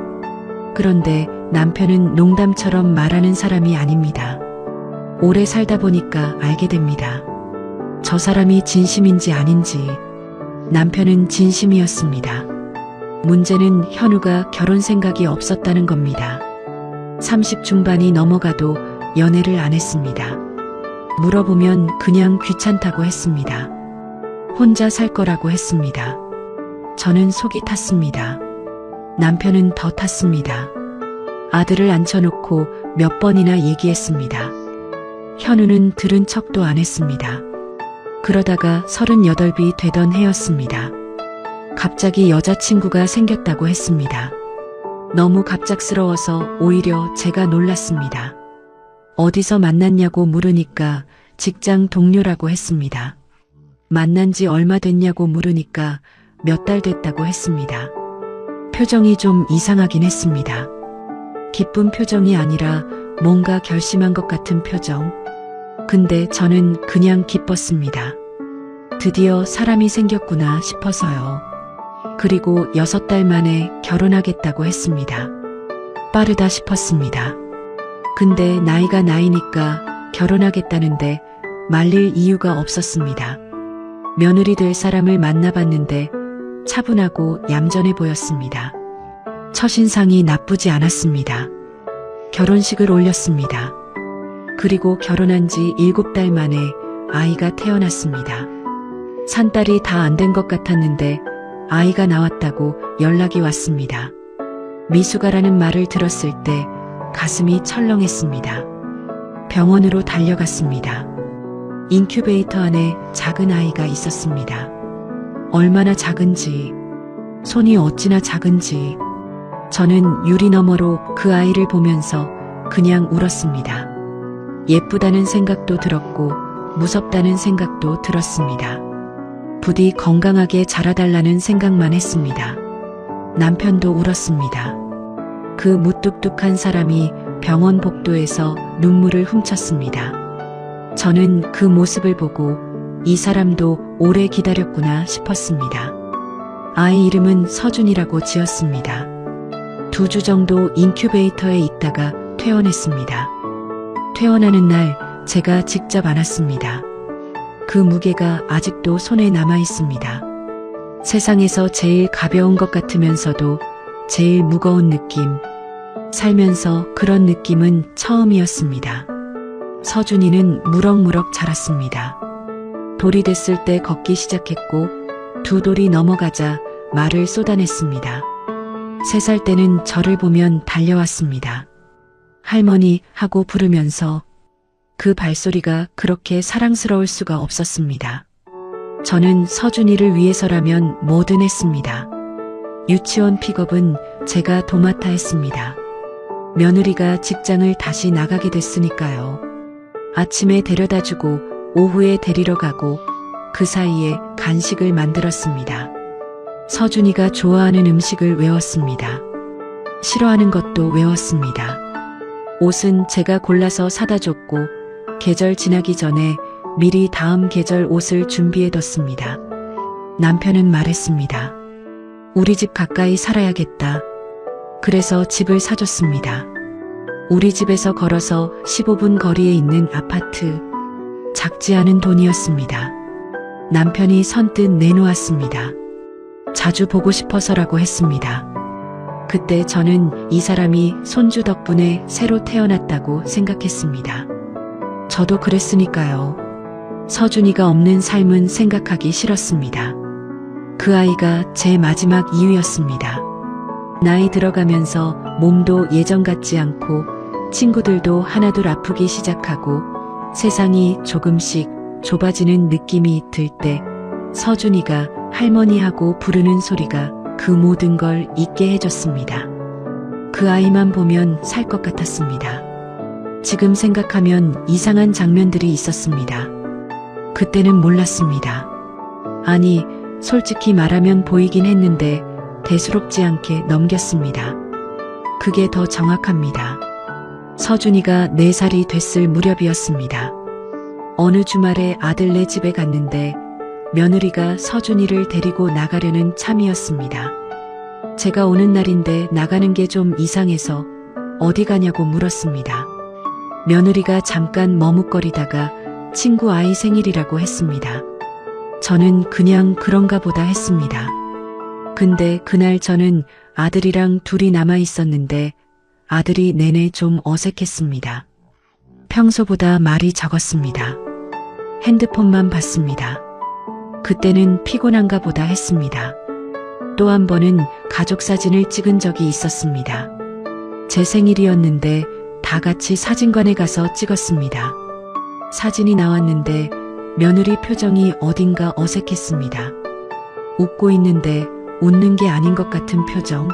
[SPEAKER 1] 그런데 남편은 농담처럼 말하는 사람이 아닙니다. 오래 살다 보니까 알게 됩니다. 저 사람이 진심인지 아닌지. 남편은 진심이었습니다. 문제는 현우가 결혼 생각이 없었다는 겁니다. 30 중반이 넘어가도 연애를 안 했습니다. 물어보면 그냥 귀찮다고 했습니다. 혼자 살 거라고 했습니다. 저는 속이 탔습니다. 남편은 더 탔습니다. 아들을 앉혀놓고 몇 번이나 얘기했습니다. 현우는 들은 척도 안 했습니다. 그러다가 38이 되던 해였습니다. 갑자기 여자친구가 생겼다고 했습니다. 너무 갑작스러워서 오히려 제가 놀랐습니다. 어디서 만났냐고 물으니까 직장 동료라고 했습니다. 만난 지 얼마 됐냐고 물으니까 몇 달 됐다고 했습니다. 표정이 좀 이상하긴 했습니다. 기쁜 표정이 아니라 뭔가 결심한 것 같은 표정. 근데 저는 그냥 기뻤습니다. 드디어 사람이 생겼구나 싶어서요. 그리고 6달 만에 결혼하겠다고 했습니다. 빠르다 싶었습니다. 근데 나이가 나이니까 결혼하겠다는데 말릴 이유가 없었습니다. 며느리 될 사람을 만나봤는데 차분하고 얌전해 보였습니다. 첫인상이 나쁘지 않았습니다. 결혼식을 올렸습니다. 그리고 결혼한 지 7달 만에 아이가 태어났습니다. 산딸이 다 안 된 것 같았는데 아이가 나왔다고 연락이 왔습니다. 미숙아라는 말을 들었을 때 가슴이 철렁했습니다. 병원으로 달려갔습니다. 인큐베이터 안에 작은 아이가 있었습니다. 얼마나 작은지, 손이 어찌나 작은지, 저는 유리 너머로 그 아이를 보면서 그냥 울었습니다. 예쁘다는 생각도 들었고 무섭다는 생각도 들었습니다. 부디 건강하게 자라달라는 생각만 했습니다. 남편도 울었습니다. 그 무뚝뚝한 사람이 병원 복도에서 눈물을 훔쳤습니다. 저는 그 모습을 보고 이 사람도 오래 기다렸구나 싶었습니다. 아이 이름은 서준이라고 지었습니다. 2주 정도 인큐베이터에 있다가 퇴원했습니다. 퇴원하는 날 제가 직접 안았습니다. 그 무게가 아직도 손에 남아 있습니다. 세상에서 제일 가벼운 것 같으면서도 제일 무거운 느낌. 살면서 그런 느낌은 처음이었습니다. 서준이는 무럭무럭 자랐습니다. 돌이 됐을 때 걷기 시작했고 2돌이 넘어가자 말을 쏟아냈습니다. 3살 때는 저를 보면 달려왔습니다. 할머니 하고 부르면서 그 발소리가 그렇게 사랑스러울 수가 없었습니다. 저는 서준이를 위해서라면 뭐든 했습니다. 유치원 픽업은 제가 도맡아 했습니다. 며느리가 직장을 다시 나가게 됐으니까요. 아침에 데려다주고 오후에 데리러 가고 그 사이에 간식을 만들었습니다. 서준이가 좋아하는 음식을 외웠습니다. 싫어하는 것도 외웠습니다. 옷은 제가 골라서 사다 줬고 계절 지나기 전에 미리 다음 계절 옷을 준비해뒀습니다. 남편은 말했습니다. 우리 집 가까이 살아야겠다. 그래서 집을 사줬습니다. 우리 집에서 걸어서 15분 거리에 있는 아파트. 작지 않은 돈이었습니다. 남편이 선뜻 내놓았습니다. 자주 보고 싶어서라고 했습니다. 그때 저는 이 사람이 손주 덕분에 새로 태어났다고 생각했습니다. 저도 그랬으니까요. 서준이가 없는 삶은 생각하기 싫었습니다. 그 아이가 제 마지막 이유였습니다. 나이 들어가면서 몸도 예전 같지 않고 친구들도 하나둘 아프기 시작하고 세상이 조금씩 좁아지는 느낌이 들 때 서준이가 할머니하고 부르는 소리가 그 모든 걸 잊게 해줬습니다. 그 아이만 보면 살 것 같았습니다. 지금 생각하면 이상한 장면들이 있었습니다. 그때는 몰랐습니다. 아니, 솔직히 말하면 보이긴 했는데 대수롭지 않게 넘겼습니다. 그게 더 정확합니다. 서준이가 4살이 됐을 무렵이었습니다. 어느 주말에 아들네 집에 갔는데 며느리가 서준이를 데리고 나가려는 참이었습니다. 제가 오는 날인데 나가는 게 좀 이상해서 어디 가냐고 물었습니다. 며느리가 잠깐 머뭇거리다가 친구 아이 생일이라고 했습니다. 저는 그냥 그런가 보다 했습니다. 근데 그날 저는 아들이랑 둘이 남아 있었는데 아들이 내내 좀 어색했습니다. 평소보다 말이 적었습니다. 핸드폰만 봤습니다. 그때는 피곤한가 보다 했습니다. 또 한 번은 가족 사진을 찍은 적이 있었습니다. 제 생일이었는데 다 같이 사진관에 가서 찍었습니다. 사진이 나왔는데 며느리 표정이 어딘가 어색했습니다. 웃고 있는데 웃는 게 아닌 것 같은 표정.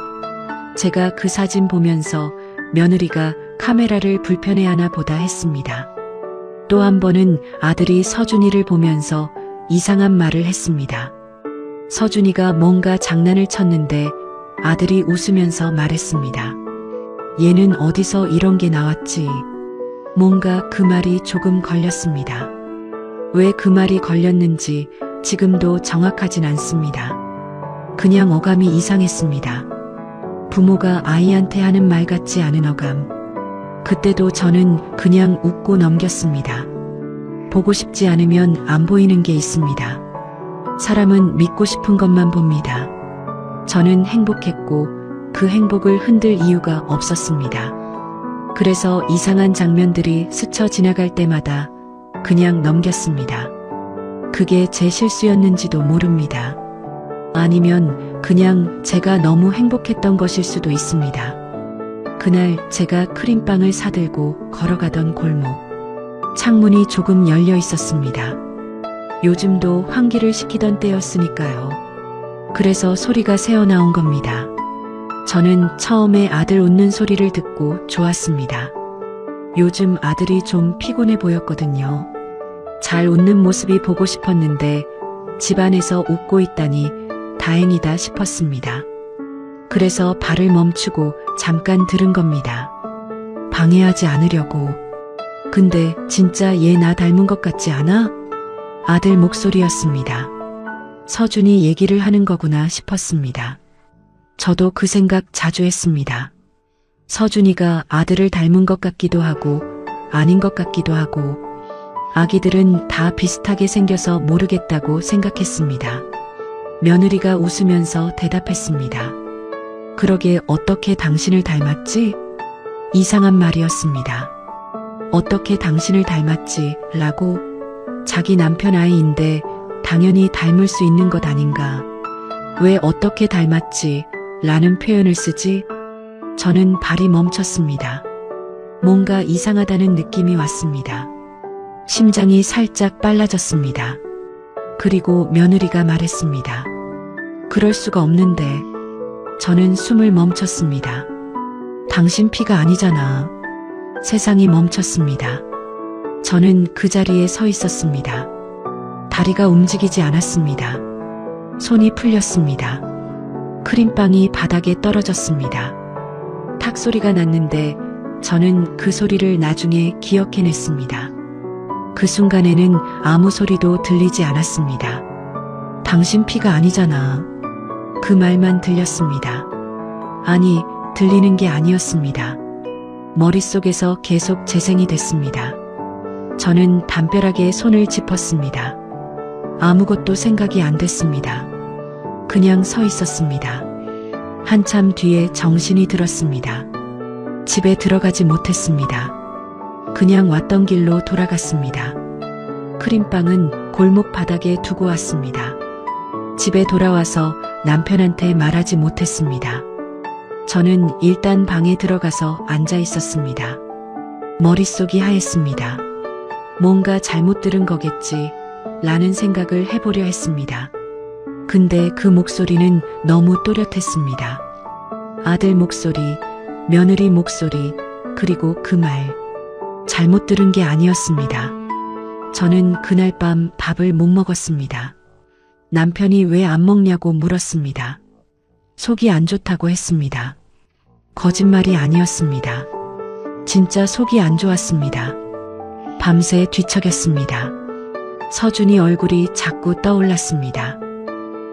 [SPEAKER 1] 제가 그 사진 보면서 며느리가 카메라를 불편해하나 보다 했습니다. 또 한 번은 아들이 서준이를 보면서 이상한 말을 했습니다. 서준이가 뭔가 장난을 쳤는데 아들이 웃으면서 말했습니다. 얘는 어디서 이런 게 나왔지? 뭔가 그 말이 조금 걸렸습니다. 왜 그 말이 걸렸는지 지금도 정확하진 않습니다. 그냥 어감이 이상했습니다. 부모가 아이한테 하는 말 같지 않은 어감. 그때도 저는 그냥 웃고 넘겼습니다. 보고 싶지 않으면 안 보이는 게 있습니다. 사람은 믿고 싶은 것만 봅니다. 저는 행복했고 그 행복을 흔들 이유가 없었습니다. 그래서 이상한 장면들이 스쳐 지나갈 때마다 그냥 넘겼습니다. 그게 제 실수였는지도 모릅니다. 아니면 그냥 제가 너무 행복했던 것일 수도 있습니다. 그날 제가 크림빵을 사들고 걸어가던 골목. 창문이 조금 열려 있었습니다. 요즘도 환기를 시키던 때였으니까요. 그래서 소리가 새어나온 겁니다. 저는 처음에 아들 웃는 소리를 듣고 좋았습니다. 요즘 아들이 좀 피곤해 보였거든요. 잘 웃는 모습이 보고 싶었는데 집안에서 웃고 있다니 다행이다 싶었습니다. 그래서 발을 멈추고 잠깐 들은 겁니다. 방해하지 않으려고. 근데 진짜 얘 나 닮은 것 같지 않아? 아들 목소리였습니다. 서준이 얘기를 하는 거구나 싶었습니다. 저도 그 생각 자주 했습니다. 서준이가 아들을 닮은 것 같기도 하고 아닌 것 같기도 하고 아기들은 다 비슷하게 생겨서 모르겠다고 생각했습니다. 며느리가 웃으면서 대답했습니다. 그러게 어떻게 당신을 닮았지? 이상한 말이었습니다. 어떻게 당신을 닮았지? 라고 자기 남편 아이인데 당연히 닮을 수 있는 것 아닌가? 왜 어떻게 닮았지? 라는 표현을 쓰지? 저는 발이 멈췄습니다. 뭔가 이상하다는 느낌이 왔습니다. 심장이 살짝 빨라졌습니다. 그리고 며느리가 말했습니다. 그럴 수가 없는데. 저는 숨을 멈췄습니다. 당신 피가 아니잖아. 세상이 멈췄습니다. 저는 그 자리에 서 있었습니다. 다리가 움직이지 않았습니다. 손이 풀렸습니다. 크림빵이 바닥에 떨어졌습니다. 탁 소리가 났는데 저는 그 소리를 나중에 기억해냈습니다. 그 순간에는 아무 소리도 들리지 않았습니다. 당신 피가 아니잖아. 그 말만 들렸습니다. 아니, 들리는 게 아니었습니다. 머릿속에서 계속 재생이 됐습니다. 저는 담벼락에 손을 짚었습니다. 아무것도 생각이 안 됐습니다. 그냥 서 있었습니다. 한참 뒤에 정신이 들었습니다. 집에 들어가지 못했습니다. 그냥 왔던 길로 돌아갔습니다. 크림빵은 골목 바닥에 두고 왔습니다. 집에 돌아와서 남편한테 말하지 못했습니다. 저는 일단 방에 들어가서 앉아 있었습니다. 머릿속이 하였습니다. 뭔가 잘못 들은 거겠지 라는 생각을 해보려 했습니다. 근데 그 목소리는 너무 또렷했습니다. 아들 목소리, 며느리 목소리, 그리고 그 말. 잘못 들은 게 아니었습니다. 저는 그날 밤 밥을 못 먹었습니다. 남편이 왜 안 먹냐고 물었습니다. 속이 안 좋다고 했습니다. 거짓말이 아니었습니다. 진짜 속이 안 좋았습니다. 밤새 뒤척였습니다. 서준이 얼굴이 자꾸 떠올랐습니다.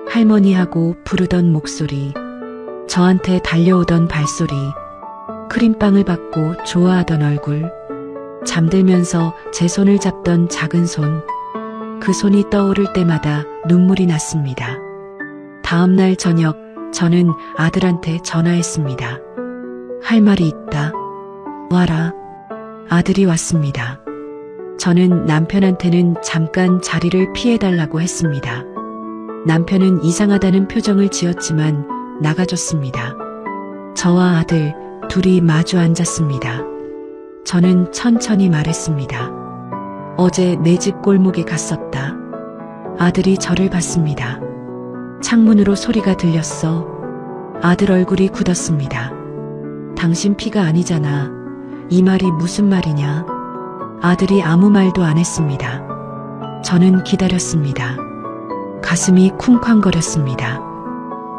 [SPEAKER 1] 할머니하고 부르던 목소리, 저한테 달려오던 발소리, 크림빵을 받고 좋아하던 얼굴, 잠들면서 제 손을 잡던 작은 손, 그 손이 떠오를 때마다 눈물이 났습니다. 다음 날 저녁 저는 아들한테 전화했습니다. 할 말이 있다. 와라. 아들이 왔습니다. 저는 남편한테는 잠깐 자리를 피해달라고 했습니다. 남편은 이상하다는 표정을 지었지만 나가줬습니다. 저와 아들 둘이 마주 앉았습니다. 저는 천천히 말했습니다. 어제 내 집 골목에 갔었다. 아들이 저를 봤습니다. 창문으로 소리가 들렸어. 아들 얼굴이 굳었습니다. 당신 피가 아니잖아. 이 말이 무슨 말이냐? 아들이 아무 말도 안 했습니다. 저는 기다렸습니다. 가슴이 쿵쾅거렸습니다.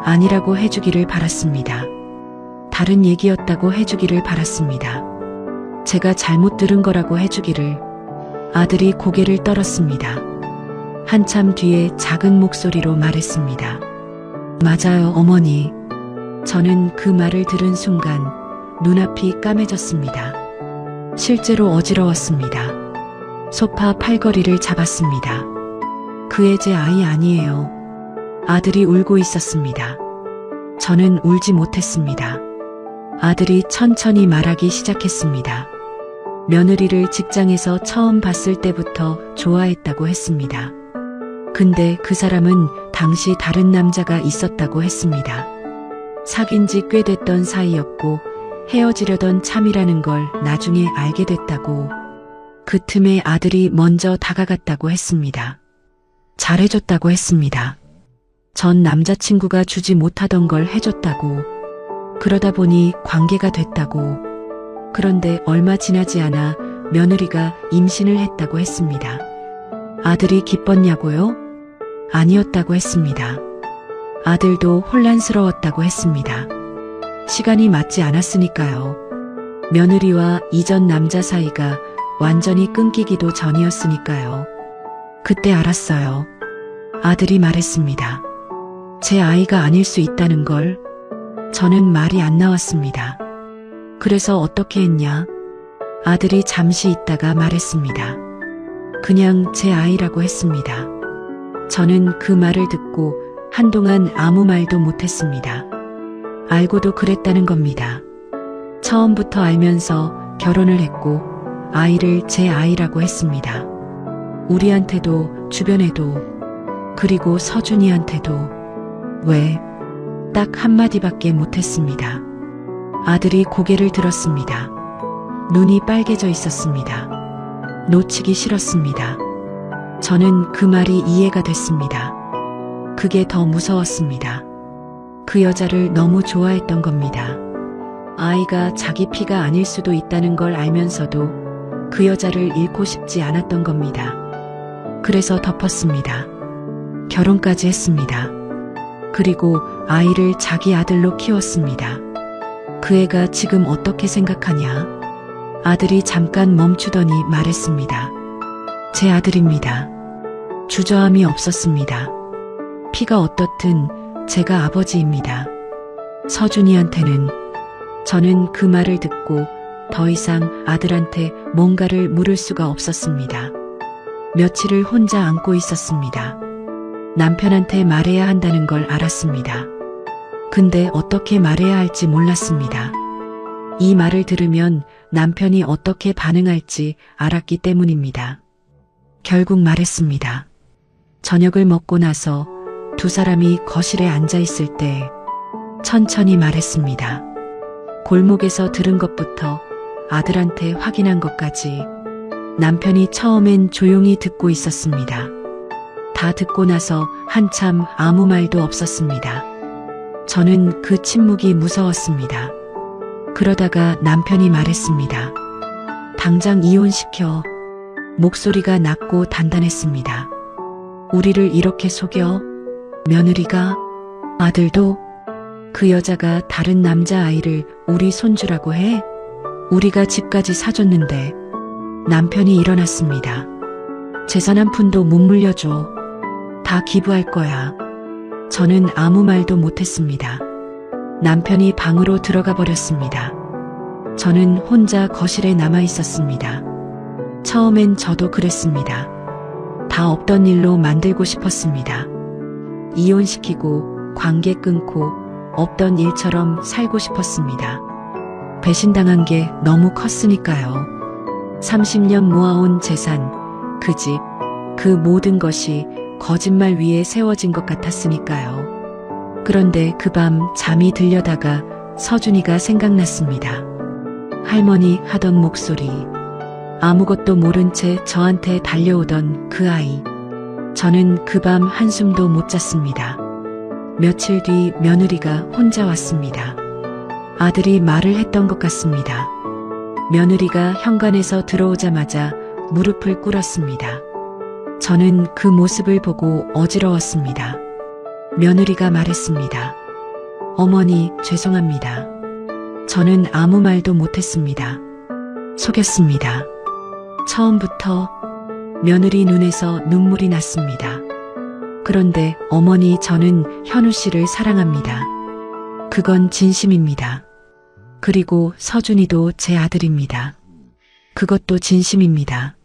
[SPEAKER 1] 아니라고 해주기를 바랐습니다. 다른 얘기였다고 해주기를 바랐습니다. 제가 잘못 들은 거라고 해주기를. 아들이 고개를 떨었습니다. 한참 뒤에 작은 목소리로 말했습니다. 맞아요, 어머니. 저는 그 말을 들은 순간 눈앞이 까매졌습니다. 실제로 어지러웠습니다. 소파 팔걸이를 잡았습니다. 그애 제 아이 아니에요. 아들이 울고 있었습니다. 저는 울지 못했습니다. 아들이 천천히 말하기 시작했습니다. 며느리를 직장에서 처음 봤을 때부터 좋아했다고 했습니다. 근데 그 사람은 당시 다른 남자가 있었다고 했습니다. 사귄 지 꽤 됐던 사이였고 헤어지려던 참이라는 걸 나중에 알게 됐다고. 그 틈에 아들이 먼저 다가갔다고 했습니다. 잘해줬다고 했습니다. 전 남자친구가 주지 못하던 걸 해줬다고. 그러다 보니 관계가 됐다고. 그런데 얼마 지나지 않아 며느리가 임신을 했다고 했습니다. 아들이 기뻤냐고요? 아니었다고 했습니다. 아들도 혼란스러웠다고 했습니다. 시간이 맞지 않았으니까요. 며느리와 이전 남자 사이가 완전히 끊기기도 전이었으니까요. 그때 알았어요. 아들이 말했습니다. 제 아이가 아닐 수 있다는 걸. 저는 말이 안 나왔습니다. 그래서 어떻게 했냐? 아들이 잠시 있다가 말했습니다. 그냥 제 아이라고 했습니다. 저는 그 말을 듣고 한동안 아무 말도 못했습니다. 알고도 그랬다는 겁니다. 처음부터 알면서 결혼을 했고 아이를 제 아이라고 했습니다. 우리한테도 주변에도 그리고 서준이한테도. 왜? 딱 한마디밖에 못했습니다. 아들이 고개를 들었습니다. 눈이 빨개져 있었습니다. 놓치기 싫었습니다. 저는 그 말이 이해가 됐습니다. 그게 더 무서웠습니다. 그 여자를 너무 좋아했던 겁니다. 아이가 자기 피가 아닐 수도 있다는 걸 알면서도 그 여자를 잃고 싶지 않았던 겁니다. 그래서 덮었습니다. 결혼까지 했습니다. 그리고 아이를 자기 아들로 키웠습니다. 그 애가 지금 어떻게 생각하냐? 아들이 잠깐 멈추더니 말했습니다. 제 아들입니다. 주저함이 없었습니다. 피가 어떻든 제가 아버지입니다. 서준이한테는. 저는 그 말을 듣고 더 이상 아들한테 뭔가를 물을 수가 없었습니다. 며칠을 혼자 안고 있었습니다. 남편한테 말해야 한다는 걸 알았습니다. 근데 어떻게 말해야 할지 몰랐습니다. 이 말을 들으면 남편이 어떻게 반응할지 알았기 때문입니다. 결국 말했습니다. 저녁을 먹고 나서 두 사람이 거실에 앉아 있을 때 천천히 말했습니다. 골목에서 들은 것부터 아들한테 확인한 것까지. 남편이 처음엔 조용히 듣고 있었습니다. 다 듣고 나서 한참 아무 말도 없었습니다. 저는 그 침묵이 무서웠습니다. 그러다가 남편이 말했습니다. 당장 이혼시켜. 목소리가 낮고 단단했습니다. 우리를 이렇게 속여? 며느리가? 아들도? 그 여자가 다른 남자아이를 우리 손주라고 해? 우리가 집까지 사줬는데. 남편이 일어났습니다. 재산 한 푼도 못 물려줘. 다 기부할 거야. 저는 아무 말도 못했습니다. 남편이 방으로 들어가 버렸습니다. 저는 혼자 거실에 남아 있었습니다. 처음엔 저도 그랬습니다. 다 없던 일로 만들고 싶었습니다. 이혼시키고 관계 끊고 없던 일처럼 살고 싶었습니다. 배신당한 게 너무 컸으니까요. 30년 모아온 재산, 그 집, 그 모든 것이 거짓말 위에 세워진 것 같았으니까요. 그런데 그 밤 잠이 들려다가 서준이가 생각났습니다. 할머니 하던 목소리, 아무것도 모른 채 저한테 달려오던 그 아이. 저는 그 밤 한숨도 못 잤습니다. 며칠 뒤 며느리가 혼자 왔습니다. 아들이 말을 했던 것 같습니다. 며느리가 현관에서 들어오자마자 무릎을 꿇었습니다. 저는 그 모습을 보고 어지러웠습니다. 며느리가 말했습니다. 어머니, 죄송합니다. 저는 아무 말도 못했습니다. 속였습니다. 처음부터 며느리 눈에서 눈물이 났습니다. 그런데 어머니, 저는 현우 씨를 사랑합니다. 그건 진심입니다. 그리고 서준이도 제 아들입니다. 그것도 진심입니다.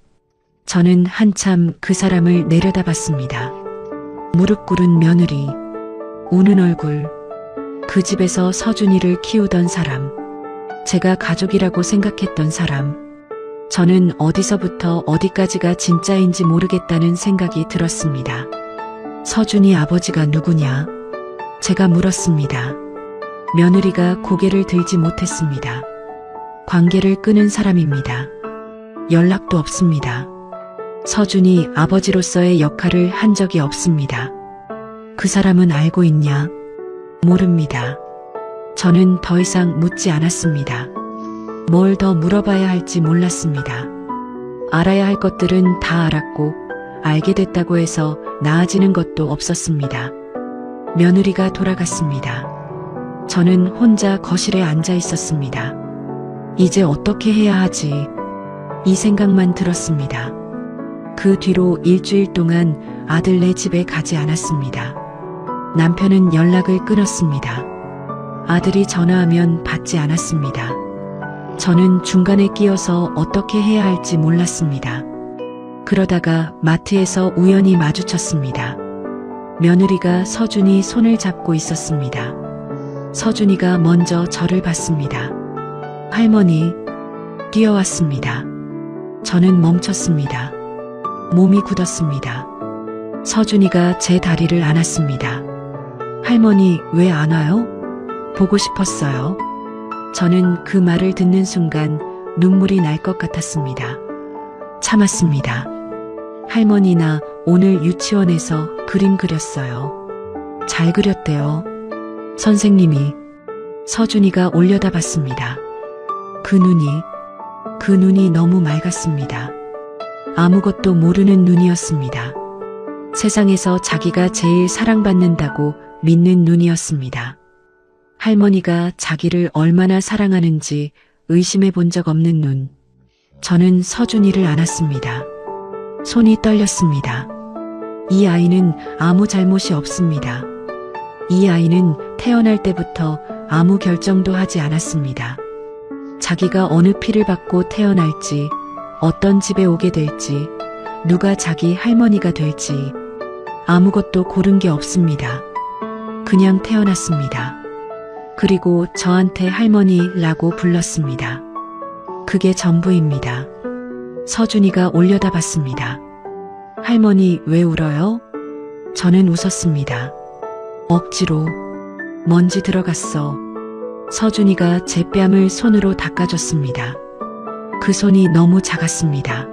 [SPEAKER 1] 저는 한참 그 사람을 내려다봤습니다. 무릎 꿇은 며느리, 우는 얼굴, 그 집에서 서준이를 키우던 사람, 제가 가족이라고 생각했던 사람. 저는 어디서부터 어디까지가 진짜인지 모르겠다는 생각이 들었습니다. 서준이 아버지가 누구냐? 제가 물었습니다. 며느리가 고개를 들지 못했습니다. 관계를 끊은 사람입니다. 연락도 없습니다. 서준이 아버지로서의 역할을 한 적이 없습니다. 그 사람은 알고 있냐? 모릅니다. 저는 더 이상 묻지 않았습니다. 뭘 더 물어봐야 할지 몰랐습니다. 알아야 할 것들은 다 알았고, 알게 됐다고 해서 나아지는 것도 없었습니다. 며느리가 돌아갔습니다. 저는 혼자 거실에 앉아 있었습니다. 이제 어떻게 해야 하지? 이 생각만 들었습니다. 그 뒤로 일주일 동안 아들네 집에 가지 않았습니다. 남편은 연락을 끊었습니다. 아들이 전화하면 받지 않았습니다. 저는 중간에 끼어서 어떻게 해야 할지 몰랐습니다. 그러다가 마트에서 우연히 마주쳤습니다. 며느리가 서준이 손을 잡고 있었습니다. 서준이가 먼저 저를 봤습니다. 할머니, 뛰어왔습니다. 저는 멈췄습니다. 몸이 굳었습니다. 서준이가 제 다리를 안았습니다. 할머니, 왜 안 와요? 보고 싶었어요. 저는 그 말을 듣는 순간 눈물이 날 것 같았습니다. 참았습니다. 할머니, 나 오늘 유치원에서 그림 그렸어요. 잘 그렸대요. 선생님이. 서준이가 올려다봤습니다. 그 눈이 너무 맑았습니다. 아무것도 모르는 눈이었습니다. 세상에서 자기가 제일 사랑받는다고 믿는 눈이었습니다. 할머니가 자기를 얼마나 사랑하는지 의심해 본 적 없는 눈. 저는 서준이를 안았습니다. 손이 떨렸습니다. 이 아이는 아무 잘못이 없습니다. 이 아이는 태어날 때부터 아무 결정도 하지 않았습니다. 자기가 어느 피를 받고 태어날지, 어떤 집에 오게 될지, 누가 자기 할머니가 될지 아무것도 고른 게 없습니다. 그냥 태어났습니다. 그리고 저한테 할머니라고 불렀습니다. 그게 전부입니다. 서준이가 올려다봤습니다. 할머니, 왜 울어요? 저는 웃었습니다. 억지로. 먼지 들어갔어. 서준이가 제 뺨을 손으로 닦아줬습니다. 그 손이 너무 작았습니다.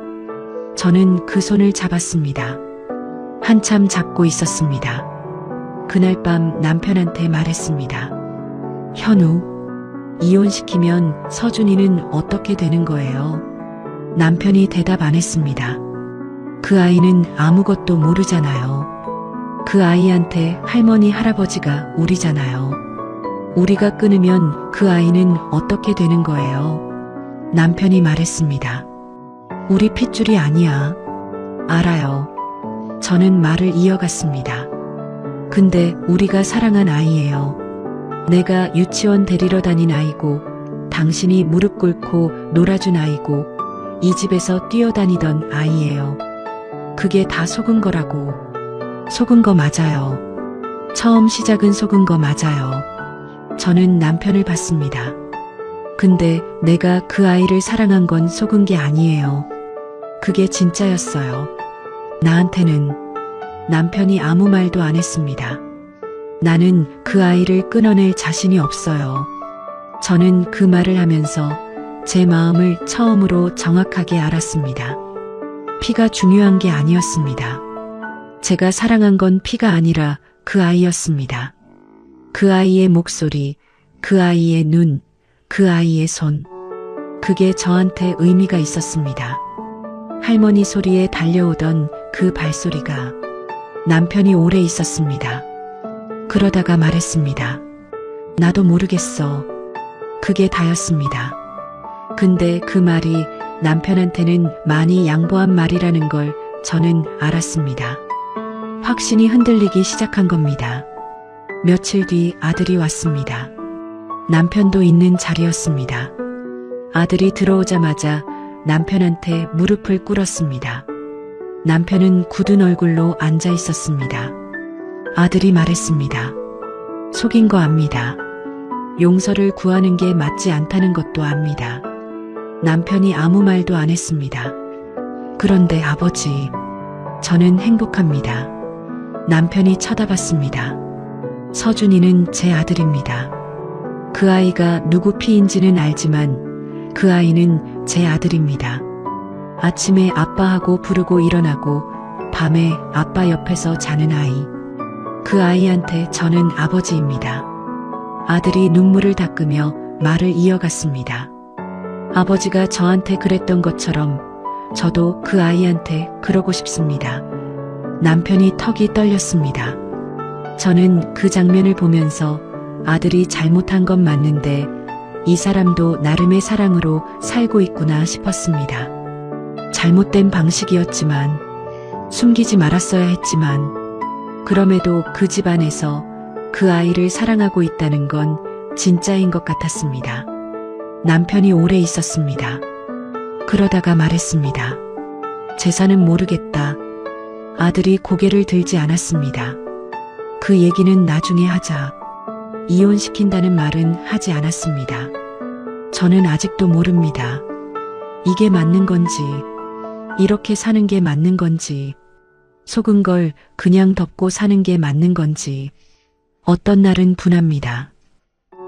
[SPEAKER 1] 저는 그 손을 잡았습니다. 한참 잡고 있었습니다. 그날 밤 남편한테 말했습니다. 현우, 이혼시키면 서준이는 어떻게 되는 거예요? 남편이 대답 안 했습니다. 그 아이는 아무것도 모르잖아요. 그 아이한테 할머니, 할아버지가 우리잖아요. 우리가 끊으면 그 아이는 어떻게 되는 거예요? 남편이 말했습니다. 우리 핏줄이 아니야. 알아요. 저는 말을 이어갔습니다. 근데 우리가 사랑한 아이예요. 내가 유치원 데리러 다닌 아이고, 당신이 무릎 꿇고 놀아준 아이고, 이 집에서 뛰어다니던 아이예요. 그게 다 속은 거라고. 속은 거 맞아요. 처음 시작은 속은 거 맞아요. 저는 남편을 봤습니다. 근데 내가 그 아이를 사랑한 건 속은 게 아니에요. 그게 진짜였어요. 나한테는. 남편이 아무 말도 안 했습니다. 나는 그 아이를 끊어낼 자신이 없어요. 저는 그 말을 하면서 제 마음을 처음으로 정확하게 알았습니다. 피가 중요한 게 아니었습니다. 제가 사랑한 건 피가 아니라 그 아이였습니다. 그 아이의 목소리, 그 아이의 눈, 그 아이의 손. 그게 저한테 의미가 있었습니다. 할머니 소리에 달려오던 그 발소리가. 남편이 오래 있었습니다. 그러다가 말했습니다. 나도 모르겠어. 그게 다였습니다. 근데 그 말이 남편한테는 많이 양보한 말이라는 걸 저는 알았습니다. 확신이 흔들리기 시작한 겁니다. 며칠 뒤 아들이 왔습니다. 남편도 있는 자리였습니다. 아들이 들어오자마자 남편한테 무릎을 꿇었습니다. 남편은 굳은 얼굴로 앉아 있었습니다. 아들이 말했습니다. 속인 거 압니다. 용서를 구하는 게 맞지 않다는 것도 압니다. 남편이 아무 말도 안 했습니다. 그런데 아버지, 저는 행복합니다. 남편이 쳐다봤습니다. 서준이는 제 아들입니다. 그 아이가 누구 피인지는 알지만 그 아이는 제 아들입니다. 아침에 아빠하고 부르고 일어나고 밤에 아빠 옆에서 자는 아이. 그 아이한테 저는 아버지입니다. 아들이 눈물을 닦으며 말을 이어갔습니다. 아버지가 저한테 그랬던 것처럼 저도 그 아이한테 그러고 싶습니다. 남편이 턱이 떨렸습니다. 저는 그 장면을 보면서 아들이 잘못한 건 맞는데 이 사람도 나름의 사랑으로 살고 있구나 싶었습니다. 잘못된 방식이었지만, 숨기지 말았어야 했지만, 그럼에도 그 집안에서 그 아이를 사랑하고 있다는 건 진짜인 것 같았습니다. 남편이 오래 있었습니다. 그러다가 말했습니다. 재산은 모르겠다. 아들이 고개를 들지 않았습니다. 그 얘기는 나중에 하자. 이혼시킨다는 말은 하지 않았습니다. 저는 아직도 모릅니다. 이게 맞는 건지, 이렇게 사는 게 맞는 건지, 속은 걸 그냥 덮고 사는 게 맞는 건지, 어떤 날은 분합니다.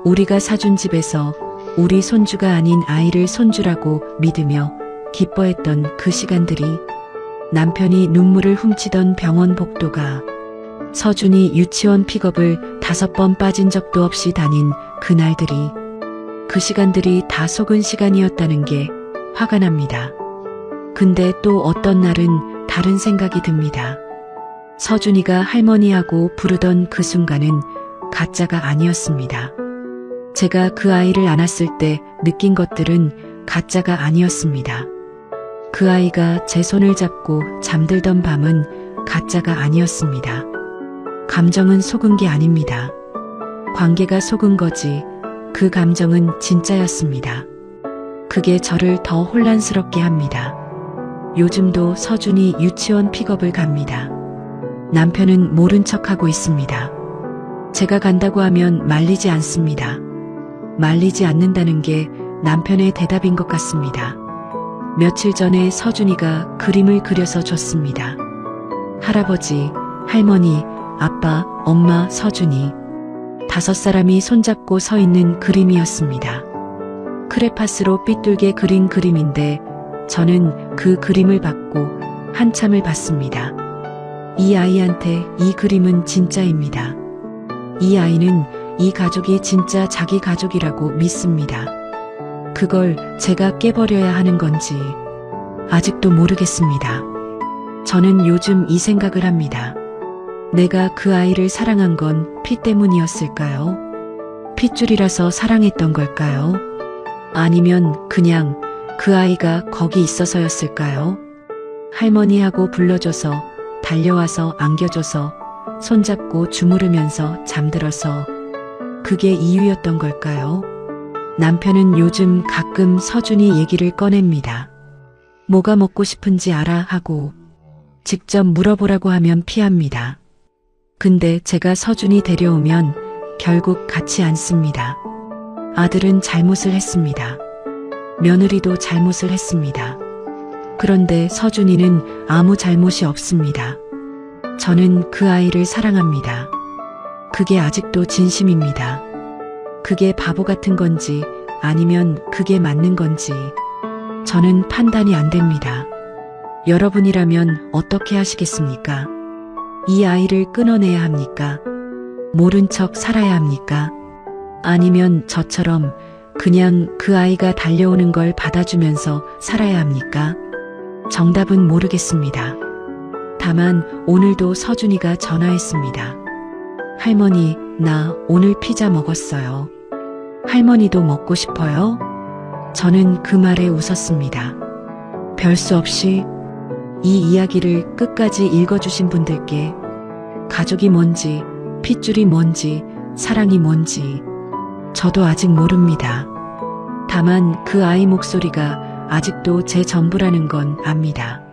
[SPEAKER 1] 우리가 사준 집에서 우리 손주가 아닌 아이를 손주라고 믿으며 기뻐했던 그 시간들이, 남편이 눈물을 훔치던 병원 복도가, 서준이 유치원 픽업을 5번 빠진 적도 없이 다닌 그날들이, 그 시간들이 다 속은 시간이었다는 게 화가 납니다. 근데 또 어떤 날은 다른 생각이 듭니다. 서준이가 할머니하고 부르던 그 순간은 가짜가 아니었습니다. 제가 그 아이를 안았을 때 느낀 것들은 가짜가 아니었습니다. 그 아이가 제 손을 잡고 잠들던 밤은 가짜가 아니었습니다. 감정은 속은 게 아닙니다. 관계가 속은 거지 그 감정은 진짜였습니다. 그게 저를 더 혼란스럽게 합니다. 요즘도 서준이 유치원 픽업을 갑니다. 남편은 모른 척하고 있습니다. 제가 간다고 하면 말리지 않습니다. 말리지 않는다는 게 남편의 대답인 것 같습니다. 며칠 전에 서준이가 그림을 그려서 줬습니다. 할아버지, 할머니, 아빠, 엄마, 서준이 5사람이 손잡고 서 있는 그림이었습니다. 크레파스로 삐뚤게 그린 그림인데 저는 그 그림을 받고 한참을 봤습니다. 이 아이한테 이 그림은 진짜입니다. 이 아이는 이 가족이 진짜 자기 가족이라고 믿습니다. 그걸 제가 깨버려야 하는 건지 아직도 모르겠습니다. 저는 요즘 이 생각을 합니다. 내가 그 아이를 사랑한 건 피 때문이었을까요? 핏줄이라서 사랑했던 걸까요? 아니면 그냥 그 아이가 거기 있어서였을까요? 할머니하고 불러줘서 달려와서 안겨줘서 손잡고 주무르면서 잠들어서 그게 이유였던 걸까요? 남편은 요즘 가끔 서준이 얘기를 꺼냅니다. 뭐가 먹고 싶은지 알아 하고 직접 물어보라고 하면 피합니다. 근데 제가 서준이 데려오면 결국 같이 앉습니다. 아들은 잘못을 했습니다. 며느리도 잘못을 했습니다. 그런데 서준이는 아무 잘못이 없습니다. 저는 그 아이를 사랑합니다. 그게 아직도 진심입니다. 그게 바보 같은 건지 아니면 그게 맞는 건지 저는 판단이 안 됩니다. 여러분이라면 어떻게 하시겠습니까? 이 아이를 끊어내야 합니까? 모른 척 살아야 합니까? 아니면 저처럼 그냥 그 아이가 달려오는 걸 받아주면서 살아야 합니까? 정답은 모르겠습니다. 다만 오늘도 서준이가 전화했습니다. 할머니, 나 오늘 피자 먹었어요. 할머니도 먹고 싶어요? 저는 그 말에 웃었습니다. 별 수 없이 이 이야기를 끝까지 읽어주신 분들께 가족이 뭔지, 핏줄이 뭔지, 사랑이 뭔지 저도 아직 모릅니다. 다만 그 아이 목소리가 아직도 제 전부라는 건 압니다.